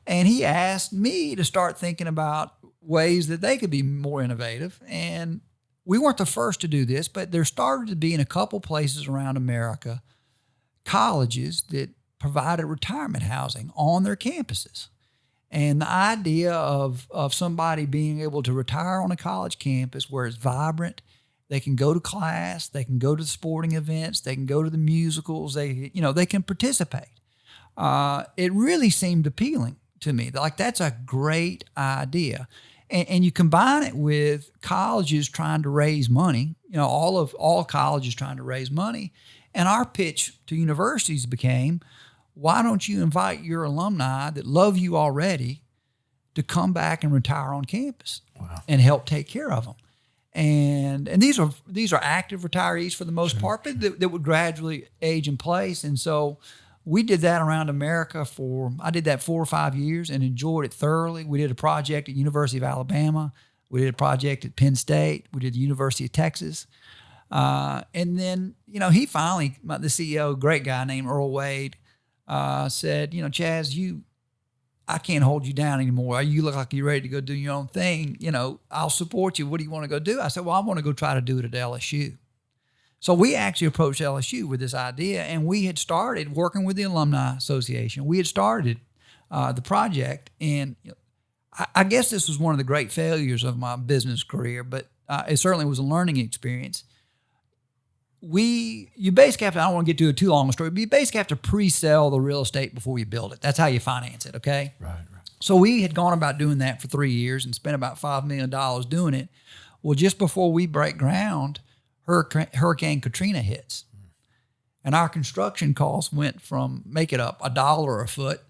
[SPEAKER 2] And he asked me to start thinking about ways that they could be more innovative. And we weren't the first to do this, but there started to be in a couple places around America, colleges that provided retirement housing on their campuses. And the idea of somebody being able to retire on a college campus where it's vibrant, they can go to class, they can go to the sporting events, they can go to the musicals, they can participate. It really seemed appealing to me. Like, that's a great idea. And you combine it with colleges trying to raise money, all colleges trying to raise money. And our pitch to universities became, why don't you invite your alumni that love you already to come back and retire on campus and help take care of them? And these are active retirees for the most part, but that would gradually age in place. And so we did that around America I did that 4 or 5 years and enjoyed it thoroughly. We did a project at University of Alabama. We did a project at Penn State. We did the University of Texas. And then, he finally, the CEO, great guy named Earl Wade, said, Chas, I can't hold you down anymore. You look like you're ready to go do your own thing. I'll support you. What do you want to go do? I said, well, I want to go try to do it at LSU. So we actually approached LSU with this idea, and we had started working with the Alumni Association. We had started the project, and I guess this was one of the great failures of my business career, but it certainly was a learning experience. You basically have to, I don't want to get to a too long a story, but you basically have to pre-sell the real estate before you build it. That's how you finance it, okay?
[SPEAKER 1] Right.
[SPEAKER 2] So we had gone about doing that for 3 years and spent about $5 million doing it. Well, just before we break ground, Hurricane Katrina hits. And our construction costs went from, make it up, $1 a foot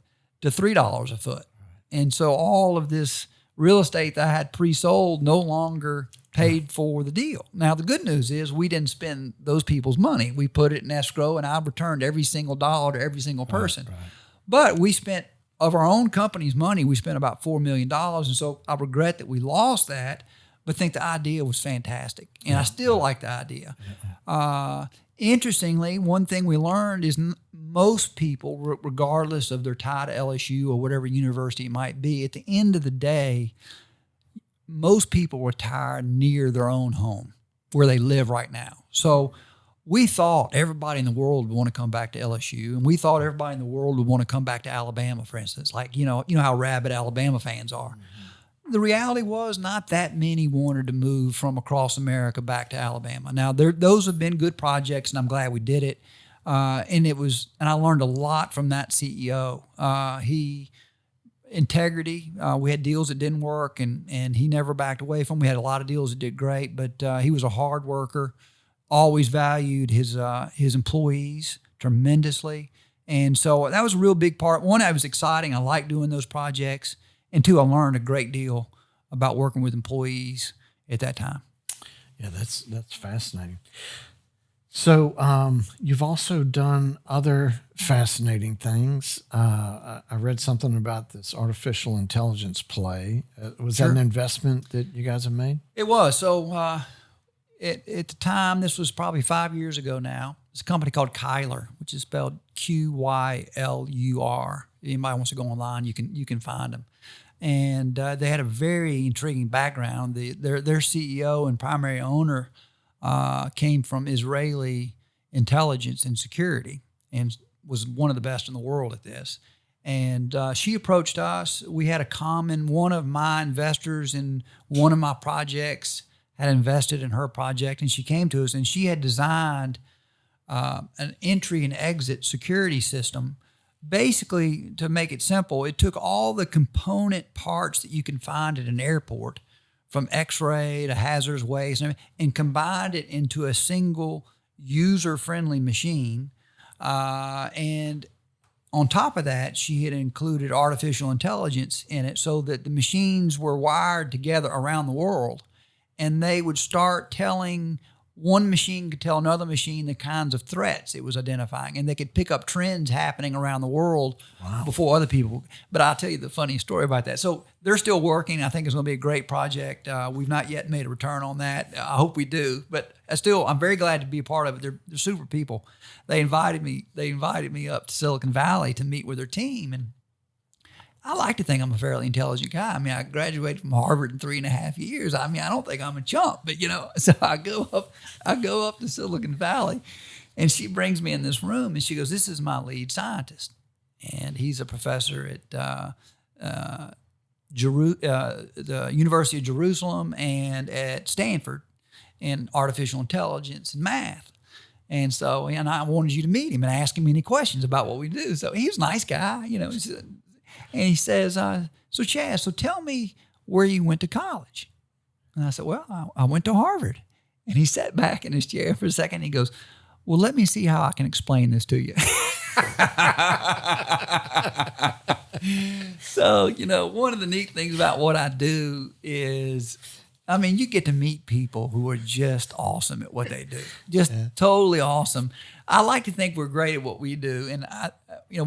[SPEAKER 2] to $3 a foot. And so all of this real estate that I had pre-sold no longer paid for the deal. Now, the good news is we didn't spend those people's money. We put it in escrow, and I returned every single dollar to every single person. Right. But we spent, of our own company's money, we spent about $4 million. And so I regret that we lost that, but think the idea was fantastic. And I still like the idea. Interestingly, one thing we learned is most people, regardless of their tie to LSU or whatever university it might be, at the end of the day, most people retire near their own home where they live right now. So we thought everybody in the world would want to come back to LSU, and we thought everybody in the world would want to come back to Alabama, for instance. Like, you know how rabid Alabama fans are. Mm-hmm. The reality was not that many wanted to move from across America back to Alabama. Now, those have been good projects, and I'm glad we did it. And I learned a lot from that CEO. Integrity. We had deals that didn't work, and he never backed away from them. We had a lot of deals that did great, but he was a hard worker, always valued his employees tremendously. And so that was a real big part. One, it was exciting. I liked doing those projects. And two, I learned a great deal about working with employees at that time.
[SPEAKER 1] Yeah, that's fascinating. So you've also done other fascinating things. I read something about this artificial intelligence play. Was that an investment that you guys have made?
[SPEAKER 2] It was. So at the time, this was probably 5 years ago now, it's a company called Kyler, which is spelled Qylur. Anybody wants to go online, you can find them. And they had a very intriguing background. Their CEO and primary owner came from Israeli intelligence and security and was one of the best in the world at this. And she approached us. We had one of my investors in one of my projects had invested in her project, and she came to us, and she had designed an entry and exit security system. Basically, to make it simple, it took all the component parts that you can find at an airport, from X-ray to hazardous waste, and combined it into a single user-friendly machine. And on top of that, she had included artificial intelligence in it so that the machines were wired together around the world, and they would start telling, one machine could tell another machine the kinds of threats it was identifying, and they could pick up trends happening around the world before other people. But I'll tell you the funny story about that. So they're still working. I think it's going to be a great project. We've not yet made a return on that. I hope we do. But I'm very glad to be a part of it. They're super people. They invited me up to Silicon Valley to meet with their team, and I like to think I'm a fairly intelligent guy. I mean, I graduated from Harvard in 3.5 years. I mean, I don't think I'm a chump, but so I go up to Silicon Valley, and she brings me in this room, and she goes, "This is my lead scientist, and he's a professor at the University of Jerusalem and at Stanford in artificial intelligence and math. And so, and I wanted you to meet him and ask him any questions about what we do. So he was a nice guy, and he says, so Chas, so tell me where you went to college. And I said, well, I went to Harvard. And he sat back in his chair for a second. And he goes, well, let me see how I can explain this to you. So, one of the neat things about what I do is, you get to meet people who are just awesome at what they do. Just totally awesome. I like to think we're great at what we do. And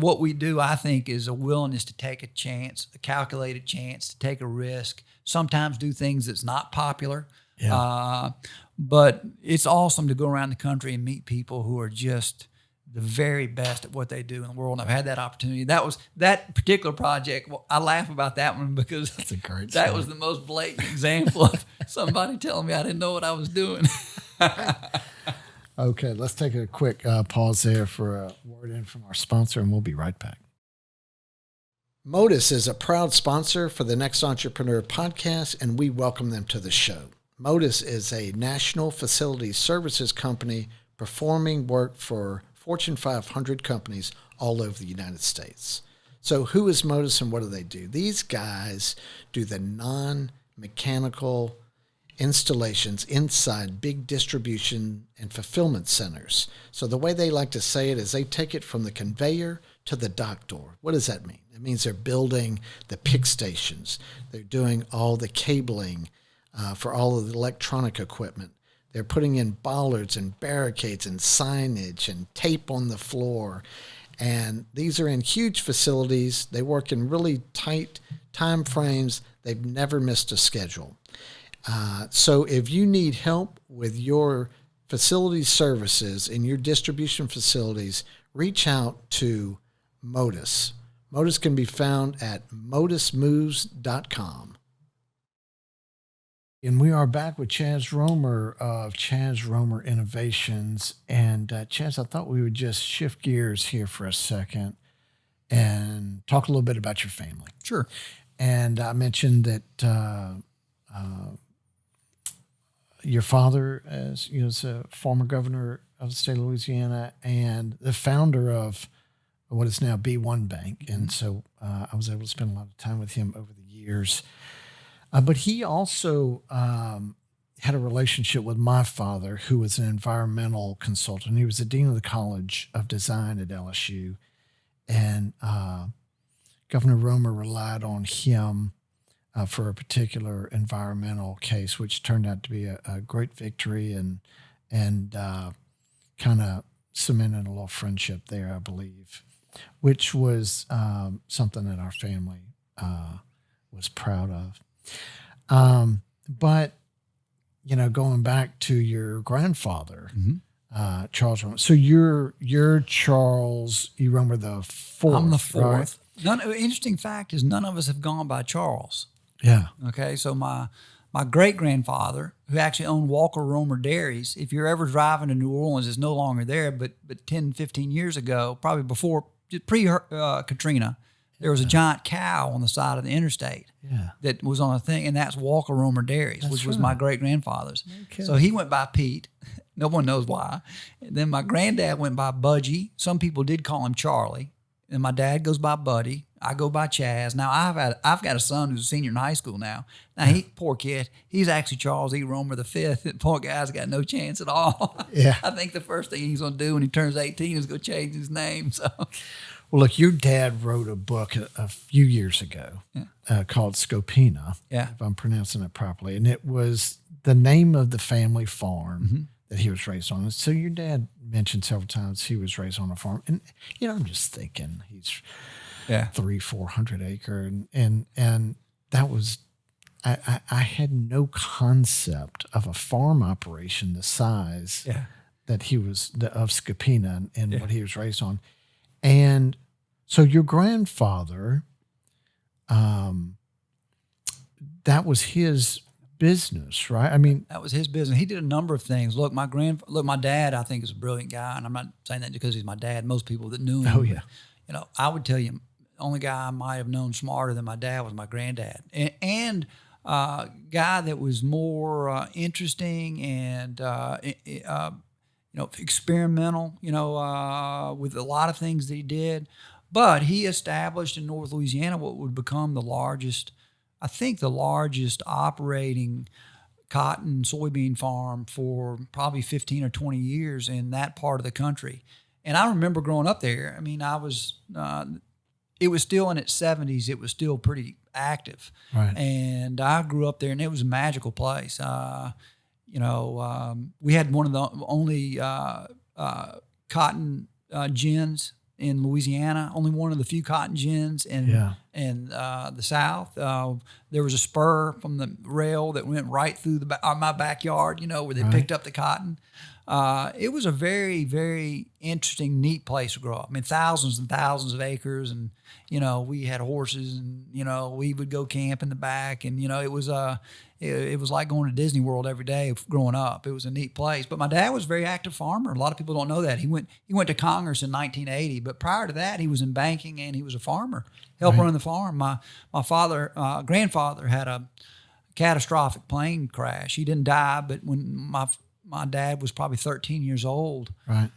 [SPEAKER 2] what we do, I think, is a willingness to take a chance, a calculated chance, to take a risk, sometimes do things that's not popular. Yeah. But it's awesome to go around the country and meet people who are just the very best at what they do in the world. And I've had that opportunity. That particular project, I laugh about that one because
[SPEAKER 1] that's a great
[SPEAKER 2] that
[SPEAKER 1] story.
[SPEAKER 2] was the most blatant example of somebody telling me I didn't know what I was doing.
[SPEAKER 1] Okay, let's take a quick pause there for a word in from our sponsor, and we'll be right back. MODUS is a proud sponsor for the Next Entrepreneur podcast, and we welcome them to the show. MODUS is a national facility services company performing work for Fortune 500 companies all over the United States. So who is MODUS and what do they do? These guys do the non-mechanical installations inside big distribution and fulfillment centers. So the way they like to say it is they take it from the conveyor to the dock door. What does that mean? It means they're building the pick stations. They're doing all the cabling for all of the electronic equipment. They're putting in bollards and barricades and signage and tape on the floor. And these are in huge facilities. They work in really tight time frames. They've never missed a schedule. So if you need help with your facility services in your distribution facilities, reach out to MODUS. MODUS can be found at modusmoves.com. And we are back with Chas Roemer of Chas Roemer Innovations. And Chas, I thought we would just shift gears here for a second and talk a little bit about your family.
[SPEAKER 2] Sure.
[SPEAKER 1] And I mentioned that your father, is a former governor of the state of Louisiana and the founder of what is now B1 Bank. And so I was able to spend a lot of time with him over the years. But he also had a relationship with my father, who was an environmental consultant. He was the dean of the College of Design at LSU. And Governor Roemer relied on him for a particular environmental case, which turned out to be a great victory and kind of cemented a little friendship there, I believe, which was something that our family was proud of. But, going back to your grandfather, Charles Roemer. So you're Charles, you remember the fourth.
[SPEAKER 2] I'm the fourth.
[SPEAKER 1] Right?
[SPEAKER 2] Interesting fact is none of us have gone by Charles.
[SPEAKER 1] Yeah.
[SPEAKER 2] Okay. So my great-grandfather, who actually owned Walker Roemer Dairies, if you're ever driving to New Orleans, is no longer there, but 10, 15 years ago, probably pre-Katrina, there was a giant cow on the side of the interstate that was on a thing, and that's Walker Roemer Dairies, which was my great-grandfather's. Okay. So he went by Pete. No one knows why. And then my granddad went by Budgie. Some people did call him Charlie. And my dad goes by Buddy. I go by Chas. Now, I've got a son who's a senior in high school now. Now, poor kid, he's actually Charles E. Roemer V. That poor guy's got no chance at all. Yeah. I think the first thing he's going to do when he turns 18 is go change his name. So...
[SPEAKER 1] Well, look, your dad wrote a book a few years ago called Scopina, if I'm pronouncing it properly. And it was the name of the family farm that he was raised on. So your dad mentioned several times he was raised on a farm. And, I'm just thinking he's 300-400 acre. And that was, I had no concept of a farm operation the size that he was, of Scopina and what he was raised on. And so your grandfather, that was his business, right? I mean,
[SPEAKER 2] that was his business. He did a number of things. Look, my dad, I think, is a brilliant guy, and I'm not saying that because he's my dad. Most people that knew him, I would tell you, only guy I might have known smarter than my dad was my granddad, and guy that was more interesting and experimental, with a lot of things that he did. But he established in North Louisiana what would become the largest operating cotton soybean farm for probably 15 or 20 years in that part of the country. And I remember growing up there. I mean, it was still in its 70s. It was still pretty active.
[SPEAKER 1] Right.
[SPEAKER 2] And I grew up there, and it was a magical place. We had one of the only cotton gins in Louisiana, only one of the few cotton gins in the South. There was a spur from the rail that went right through my backyard, where they picked up the cotton. It was a very, very interesting, neat place to grow up. I mean, thousands and thousands of acres, and we had horses, and we would go camp in the back, and it was like going to Disney World every day growing up. It was a neat place. But my dad was a very active farmer. A lot of people don't know that. He went to Congress in 1980, but prior to that, he was in banking and he was a farmer, helped run the farm. My grandfather had a catastrophic plane crash. He didn't die, but when my dad was probably 13 years old.
[SPEAKER 1] Right.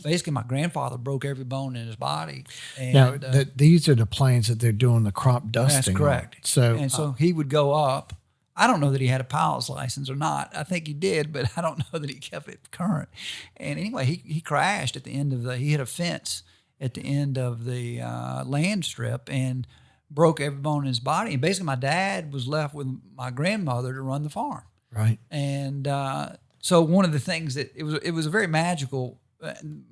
[SPEAKER 2] Basically, my grandfather broke every bone in his body. And,
[SPEAKER 1] now, these are the planes that they're doing the crop dusting.
[SPEAKER 2] That's correct.
[SPEAKER 1] On.
[SPEAKER 2] So he would go up. I don't know that he had a pilot's license or not. I think he did, but I don't know that he kept it current. And anyway, he crashed at the end of he hit a fence at the end of the land strip and broke every bone in his body. And basically, my dad was left with my grandmother to run the farm.
[SPEAKER 1] Right.
[SPEAKER 2] And so one of the things that it was a very magical.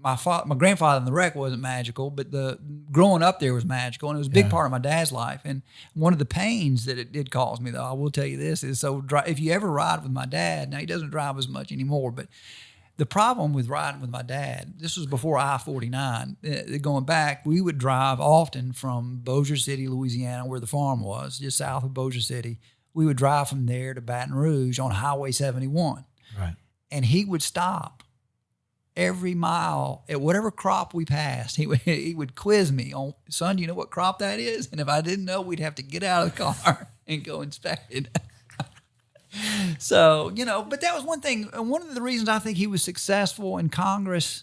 [SPEAKER 2] My grandfather in the wreck wasn't magical, but the growing up there was magical, and it was a big part of my dad's life. And one of the pains that it did cause me, though, I will tell you this, is if you ever ride with my dad, now he doesn't drive as much anymore, but the problem with riding with my dad, this was before I-49, going back, we would drive often from Bossier City, Louisiana, where the farm was, just south of Bossier City. We would drive from there to Baton Rouge on Highway 71.
[SPEAKER 1] Right.
[SPEAKER 2] And he would stop every mile at whatever crop we passed. He would quiz me on, son, do you know what crop that is? And if I didn't know, we'd have to get out of the car and go inspect it. So, but that was one thing. One of the reasons I think he was successful in Congress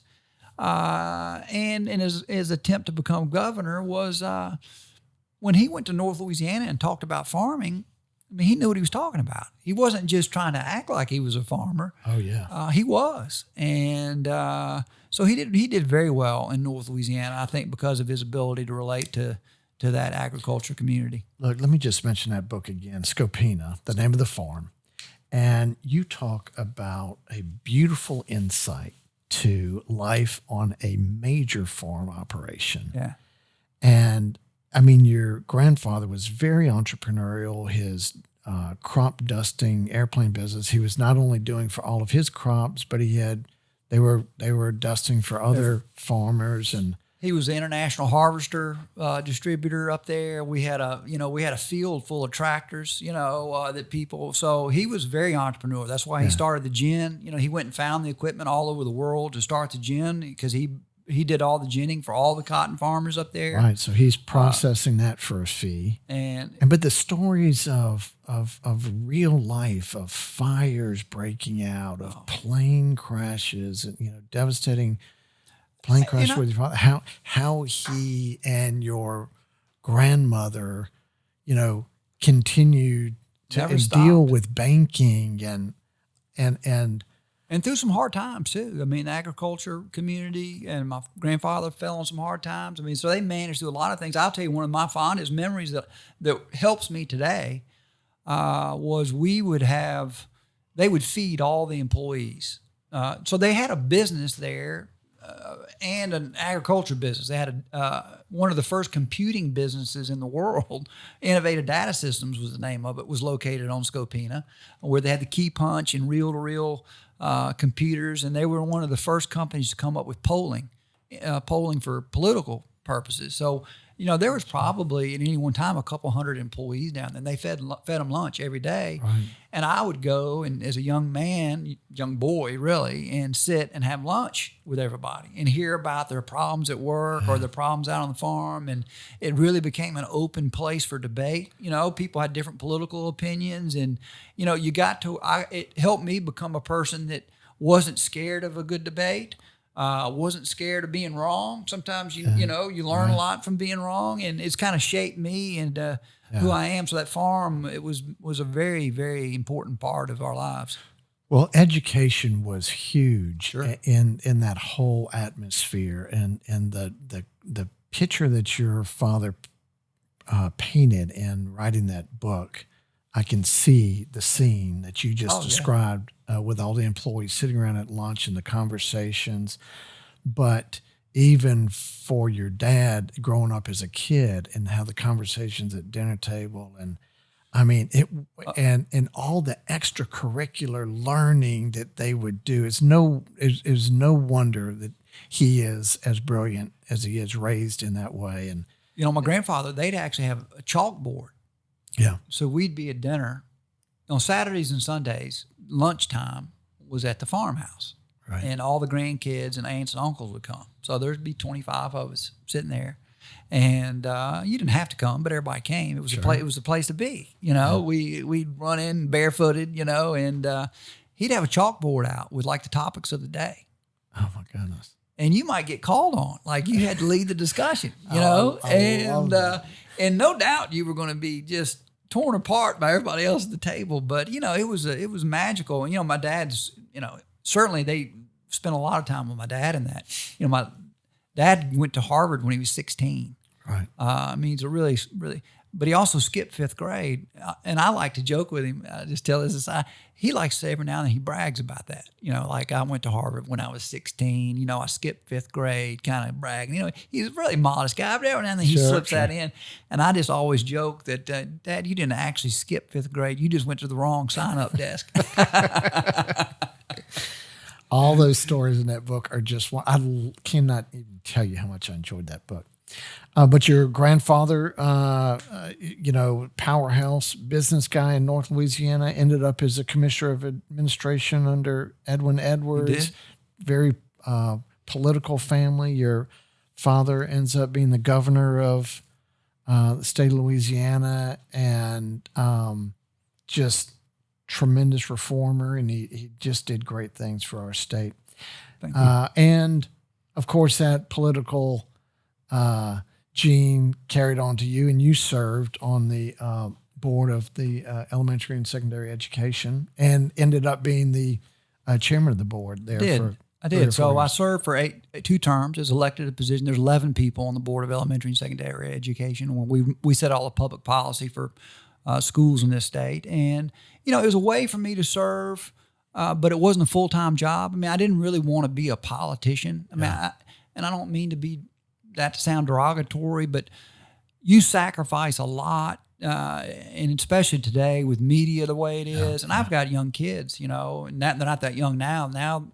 [SPEAKER 2] and in his attempt to become governor was when he went to North Louisiana and talked about farming. I mean, he knew what he was talking about. He wasn't just trying to act like he was a farmer.
[SPEAKER 1] Oh, yeah.
[SPEAKER 2] He was. And so he did very well in North Louisiana, I think, because of his ability to relate to that agriculture community.
[SPEAKER 1] Look, let me just mention that book again, Scopina, the name of the farm. And you talk about a beautiful insight to life on a major farm operation.
[SPEAKER 2] Yeah.
[SPEAKER 1] And I mean, your grandfather was very entrepreneurial. His crop dusting airplane business, he was not only doing for all of his crops, but they were dusting for other farmers. And
[SPEAKER 2] he was the international harvester distributor up there. We had a field full of tractors, that people. So he was very entrepreneurial. That's why he started the gin. He went and found the equipment all over the world to start the gin because he did all the ginning for all the cotton farmers up there.
[SPEAKER 1] Right. So he's processing that for a fee. But the stories of real life, of fires breaking out, of plane crashes, and devastating plane crash with your father, how he and your grandmother, continued to deal with banking
[SPEAKER 2] and through some hard times too. I mean, the agriculture community and my grandfather fell on some hard times. I mean, so they managed through a lot of things. I'll tell you, one of my fondest memories that helps me today was they would feed all the employees. So they had a business there and an agriculture business. They had one of the first computing businesses in the world. Innovative Data Systems was the name of it, was located on Scopina, where they had the key punch and reel-to-reel computers, and they were one of the first companies to come up with polling for political purposes. So there was probably at any one time a couple hundred employees down there, and they fed them lunch every day.
[SPEAKER 1] Right.
[SPEAKER 2] And I would go and as a young boy really, and sit and have lunch with everybody and hear about their problems at work or their problems out on the farm. And it really became an open place for debate. People had different political opinions, and it helped me become a person that wasn't scared of a good debate. Wasn't scared of being wrong. Sometimes you learn a lot from being wrong, and it's kind of shaped me and who I am. So that farm, it was a very, very important part of our lives.
[SPEAKER 1] Well, education was huge
[SPEAKER 2] Sure.
[SPEAKER 1] in that whole atmosphere, and the picture that your father painted in writing that book. I can see the scene that you just described with all the employees sitting around at lunch and the conversations. But even for your dad growing up as a kid and how the conversations at dinner table, and I mean and all the extracurricular learning that they would do, it's no wonder that he is as brilliant as he is, raised in that way. And
[SPEAKER 2] my grandfather, they'd actually have a chalkboard.
[SPEAKER 1] Yeah.
[SPEAKER 2] So we'd be at dinner on Saturdays and Sundays. Lunchtime was at the farmhouse,
[SPEAKER 1] Right.
[SPEAKER 2] and all the grandkids and aunts and uncles would come. So there'd be 25 of us sitting there, and you didn't have to come, but everybody came. It was It was a place to be. We'd run in barefooted, and he'd have a chalkboard out with like the topics of the day.
[SPEAKER 1] Oh my goodness.
[SPEAKER 2] And you might get called on, like you had to lead the discussion,
[SPEAKER 1] I love that.
[SPEAKER 2] And no doubt you were going to be just torn apart by everybody else at the table. But, it was magical. And, my dad's, certainly they spent a lot of time with my dad in that. My dad went to Harvard when he was 16.
[SPEAKER 1] Right.
[SPEAKER 2] He's a really, really, but he also skipped 5th grade. And I like to joke with him. I just tell this aside. He likes to say every now and then he brags about that. Like I went to Harvard when I was 16. I skipped 5th grade, kind of bragging. He's a really modest guy, but every now and then he slips that in. And I just always joke that, Dad, you didn't actually skip 5th grade. You just went to the wrong sign-up desk.
[SPEAKER 1] All those stories in that book are just one. I cannot even tell you how much I enjoyed that book. But your grandfather, powerhouse business guy in North Louisiana, ended up as a commissioner of administration under Edwin Edwards.
[SPEAKER 2] He did.
[SPEAKER 1] Very political family. Your father ends up being the governor of the state of Louisiana, and just tremendous reformer, and he just did great things for our state.
[SPEAKER 2] Thank you.
[SPEAKER 1] And of course, that political gene carried on to you, and you served on the board of the elementary and secondary education, and ended up being the chairman of the board there.
[SPEAKER 2] I did. So I served for 2 terms as elected to a position. There's 11 people on the board of elementary and secondary education. When we set all the public policy for schools in this state, and it was a way for me to serve, but it wasn't a full-time job. I didn't really want to be a politician. I don't mean to sound derogatory, but you sacrifice a lot, and especially today with media the way it is. And I've got young kids, and they're not that young now. Now,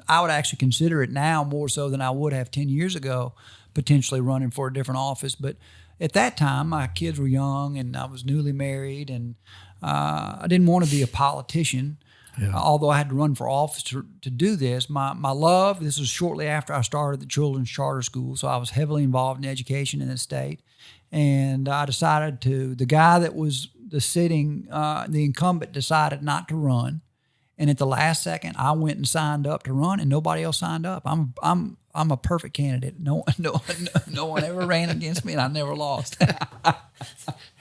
[SPEAKER 2] I would actually consider it now more so than I would have 10 years ago, potentially running for a different office. But at that time, my kids were young, and I was newly married, and I didn't want to be a politician. Yeah. Although I had to run for office to do this, my love, this was shortly after I started the children's charter school, so I was heavily involved in education in the state. And I decided the guy that was the incumbent decided not to run. And at the last second, I went and signed up to run, and nobody else signed up. I'm a perfect candidate. No one ever ran against me, and I never lost.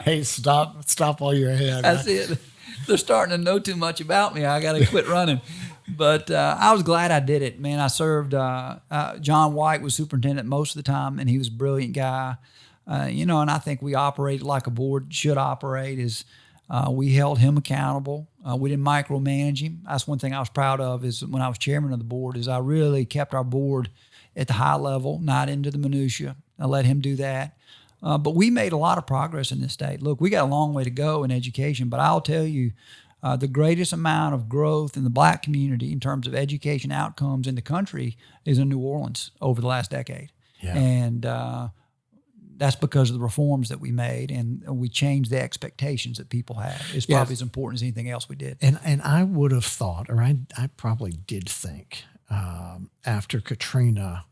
[SPEAKER 1] Hey, stop while you're ahead.
[SPEAKER 2] That's it. They're starting to know too much about me. I got to quit running. But I was glad I did it, man. I served. John White was superintendent most of the time, and he was a brilliant guy. And I think we operated like a board should operate. We held him accountable. We didn't micromanage him. That's one thing I was proud of, is when I was chairman of the board, is I really kept our board at the high level, not into the minutia. I let him do that. But we made a lot of progress in this state. Look, we got a long way to go in education, but I'll tell you, the greatest amount of growth in the black community in terms of education outcomes in the country is in New Orleans over the last decade. Yeah. And That's because of the reforms that we made, and we changed the expectations that people have. It's probably as important as anything else we did.
[SPEAKER 1] And I would have thought, or I probably did think, after Katrina,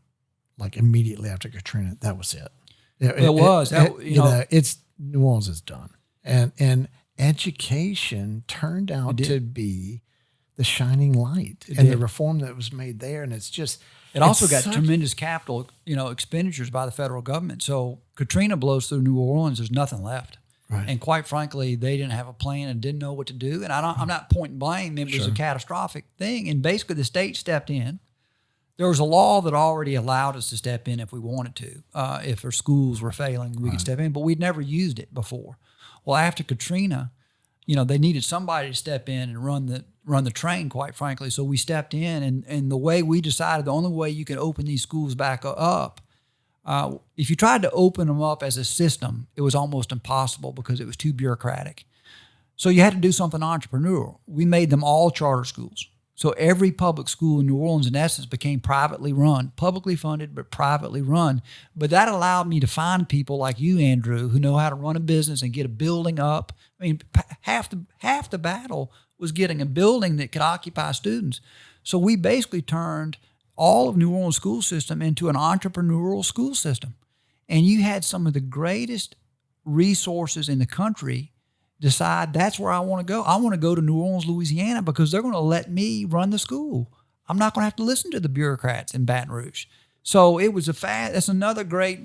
[SPEAKER 1] like immediately after Katrina, that was it. It's New Orleans is done, and education turned out to be the shining light, and the reform that was made there, and it's just.
[SPEAKER 2] It also got tremendous capital, expenditures by the federal government. So Katrina blows through New Orleans, there's nothing left.
[SPEAKER 1] Right.
[SPEAKER 2] And quite frankly, they didn't have a plan and didn't know what to do. And I'm not pointing blame. It was a catastrophic thing. And basically the state stepped in. There was a law that already allowed us to step in if we wanted to. If our schools were failing, we could step in, but we'd never used it before. Well, after Katrina, they needed somebody to step in and run the train, quite frankly. So we stepped in, and the way we decided, the only way you can open these schools back up, if you tried to open them up as a system, it was almost impossible because it was too bureaucratic. So you had to do something entrepreneurial. We made them all charter schools. So every public school in New Orleans, in essence, became privately run, publicly funded, but privately run. But that allowed me to find people like you, Andrew, who know how to run a business and get a building up. I mean, half the battle was getting a building that could occupy students. So we basically turned all of New Orleans school system into an entrepreneurial school system. And you had some of the greatest resources in the country decide that's where I want to go. I want to go to New Orleans, Louisiana, because they're going to let me run the school. I'm not going to have to listen to the bureaucrats in Baton Rouge. So it was that's another great,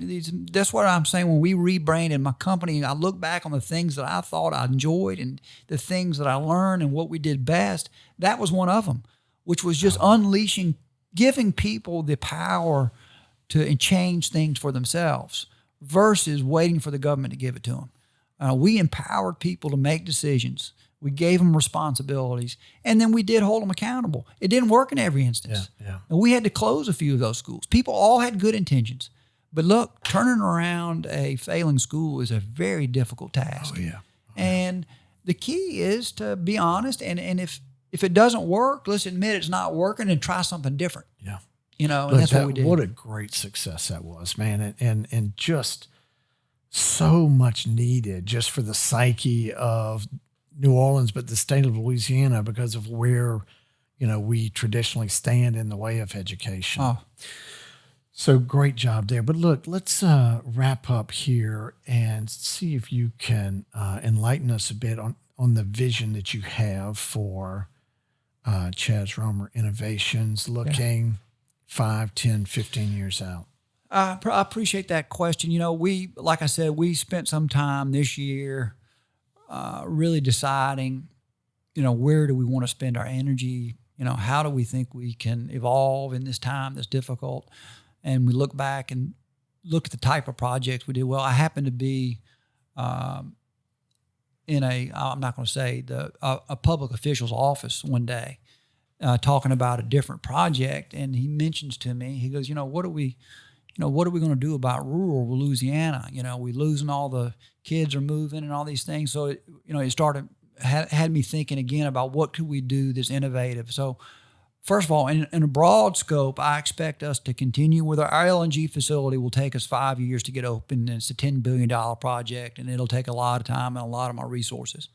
[SPEAKER 2] that's what I'm saying. When we rebranded my company, I look back on the things that I thought I enjoyed and the things that I learned and what we did best. That was one of them, which was just unleashing, giving people the power to change things for themselves versus waiting for the government to give it to them. We empowered people to make decisions. We gave them responsibilities, and then we did hold them accountable. It didn't work in every instance. And we had to close a few of those schools. People all had good intentions. But look, turning around a failing school is a very difficult task. And the key is to be honest, and if it doesn't work, let's admit it's not working and try something different. And that's what we did.
[SPEAKER 1] What a great success that was, man. And just so much needed just for the psyche of New Orleans, but the state of Louisiana, because of where, we traditionally stand in the way of education. So great job there. But look, let's wrap up here and see if you can enlighten us a bit on the vision that you have for Chas Roemer Innovations, looking 5, 10, 15 years out.
[SPEAKER 2] I appreciate that question. Like I said, we spent some time this year really deciding, where do we want to spend our energy? How do we think we can evolve in this time that's difficult? And we look back and look at the type of projects we did. Well, I happened to be I'm not going to say a public official's office one day talking about a different project. And he mentions to me, he goes, what are we going to do about rural Louisiana? We losing all the kids are moving and all these things. So, it had me thinking again about what could we do that's innovative. So first of all, in a broad scope, I expect us to continue with our LNG facility. Will take us 5 years to get open. And it's a $10 billion project, and it'll take a lot of time and a lot of my resources.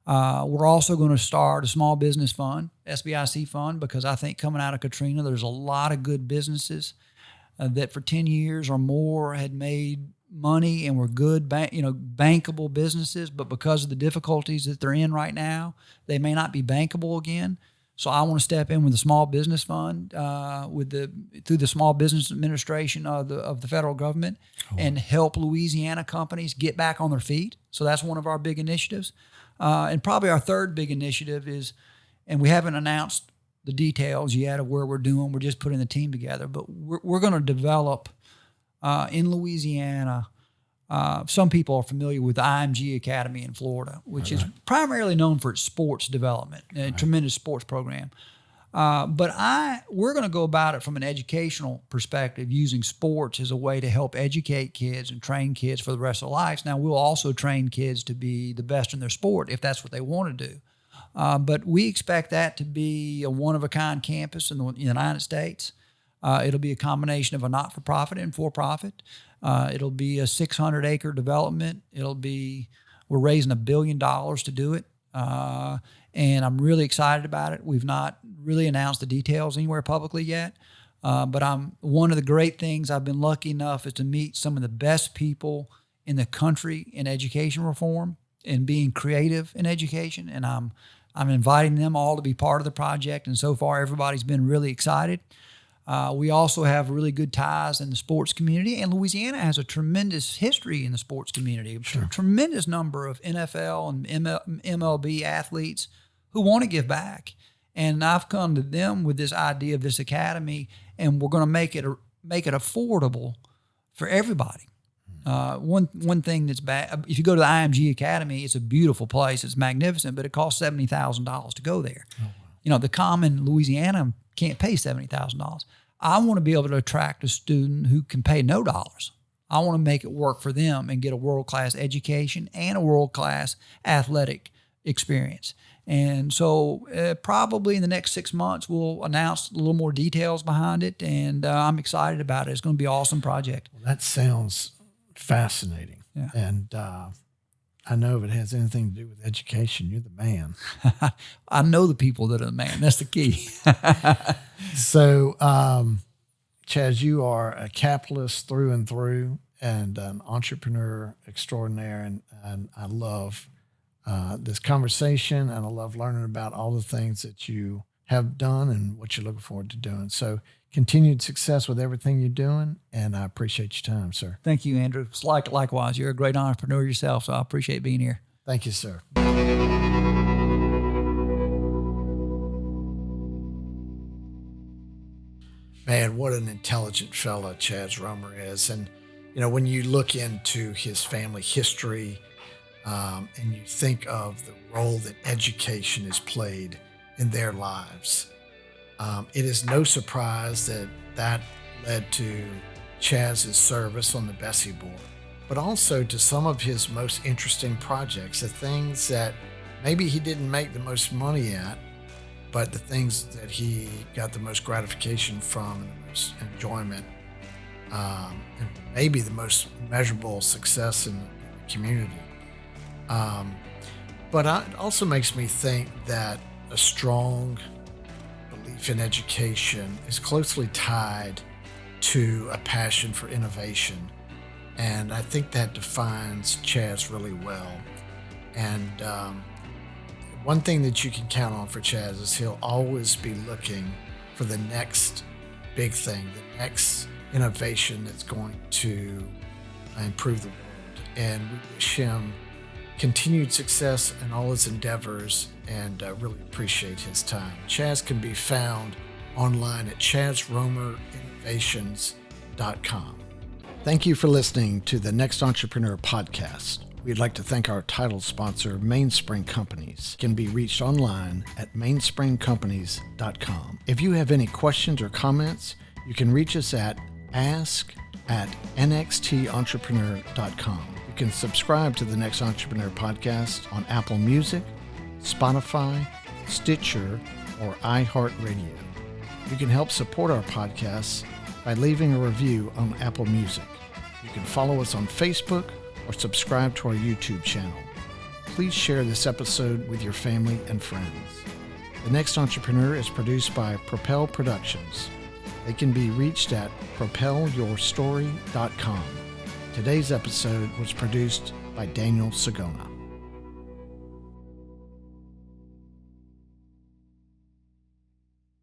[SPEAKER 2] We're also going to start a small business fund, SBIC fund, because I think coming out of Katrina, there's a lot of good businesses that for 10 years or more had made money and were good, bankable businesses, but because of the difficulties that they're in right now, they may not be bankable again. So I want to step in with the small business fund, through the Small Business Administration of the federal government, and help Louisiana companies get back on their feet. So that's one of our big initiatives. And probably our third big initiative is, and we haven't announced the details yet of where we're doing. We're just putting the team together, but we're going to develop in Louisiana. Some people are familiar with the IMG Academy in Florida, which is primarily known for its sports development, a tremendous sports program. But we're going to go about it from an educational perspective, using sports as a way to help educate kids and train kids for the rest of their lives. Now, we'll also train kids to be the best in their sport if that's what they want to do. But we expect that to be a one-of-a-kind campus in the United States. It'll be a combination of a not-for-profit and for-profit. It'll be a 600-acre development. We're raising $1 billion to do it. And I'm really excited about it. We've not really announced the details anywhere publicly yet. But one of the great things I've been lucky enough is to meet some of the best people in the country in education reform and being creative in education. And I'm inviting them all to be part of the project. And so far, everybody's been really excited. We also have really good ties in the sports community, and Louisiana has a tremendous history in the sports community.
[SPEAKER 1] Sure.
[SPEAKER 2] A tremendous number of NFL and MLB athletes who want to give back. And I've come to them with this idea of this academy, and we're going to make it affordable for everybody. One thing that's bad, if you go to the IMG Academy, it's a beautiful place. It's magnificent, but it costs $70,000 to go there. Oh, wow. You know, the common Louisiana can't pay $70,000. I want to be able to attract a student who can pay no dollars. I want to make it work for them and get a world-class education and a world-class athletic experience. And so probably in the next 6 months, we'll announce a little more details behind it, and I'm excited about it. It's going to be an awesome project.
[SPEAKER 1] Well, that sounds fascinating. Yeah. And I know if it has anything to do with education, you're the man.
[SPEAKER 2] I know the people that are the man. That's the key.
[SPEAKER 1] So, Chas, you are a capitalist through and through and an entrepreneur extraordinaire. And I love this conversation, and I love learning about all the things that you have done and what you're looking forward to doing. So continued success with everything you're doing, and I appreciate your time, sir.
[SPEAKER 2] Thank you, Andrew. It's likewise. You're a great entrepreneur yourself, so I appreciate being here.
[SPEAKER 1] Thank you, sir. Man, what an intelligent fella Chas Roemer is. And, you know, when you look into his family history and you think of the role that education has played in their lives, it is no surprise that led to Chas's service on the Bessie board, but also to some of his most interesting projects, the things that maybe he didn't make the most money at, but the things that he got the most gratification from and the most enjoyment, and maybe the most measurable success in the community. But it also makes me think that a strong belief in education is closely tied to a passion for innovation. And I think that defines Chas really well. And one thing that you can count on for Chas is he'll always be looking for the next big thing, the next innovation that's going to improve the world. And we wish him continued success in all his endeavors, and really appreciate his time. Chas can be found online at ChasRoemerInnovations.com. Thank you for listening to the Next Entrepreneur podcast. We'd like to thank our title sponsor, MAINSPRING Companies. Can be reached online at MAINSPRINGCompanies.com. If you have any questions or comments, you can reach us at ask@nxtentrepreneur.com. You can subscribe to the Next Entrepreneur podcast on Apple Music, Spotify, Stitcher, or iHeartRadio. You can help support our podcasts by leaving a review on Apple Music. You can follow us on Facebook or subscribe to our YouTube channel. Please share this episode with your family and friends. The Next Entrepreneur is produced by Propel Productions. They can be reached at propelyourstory.com. Today's episode was produced by Daniel Sagona.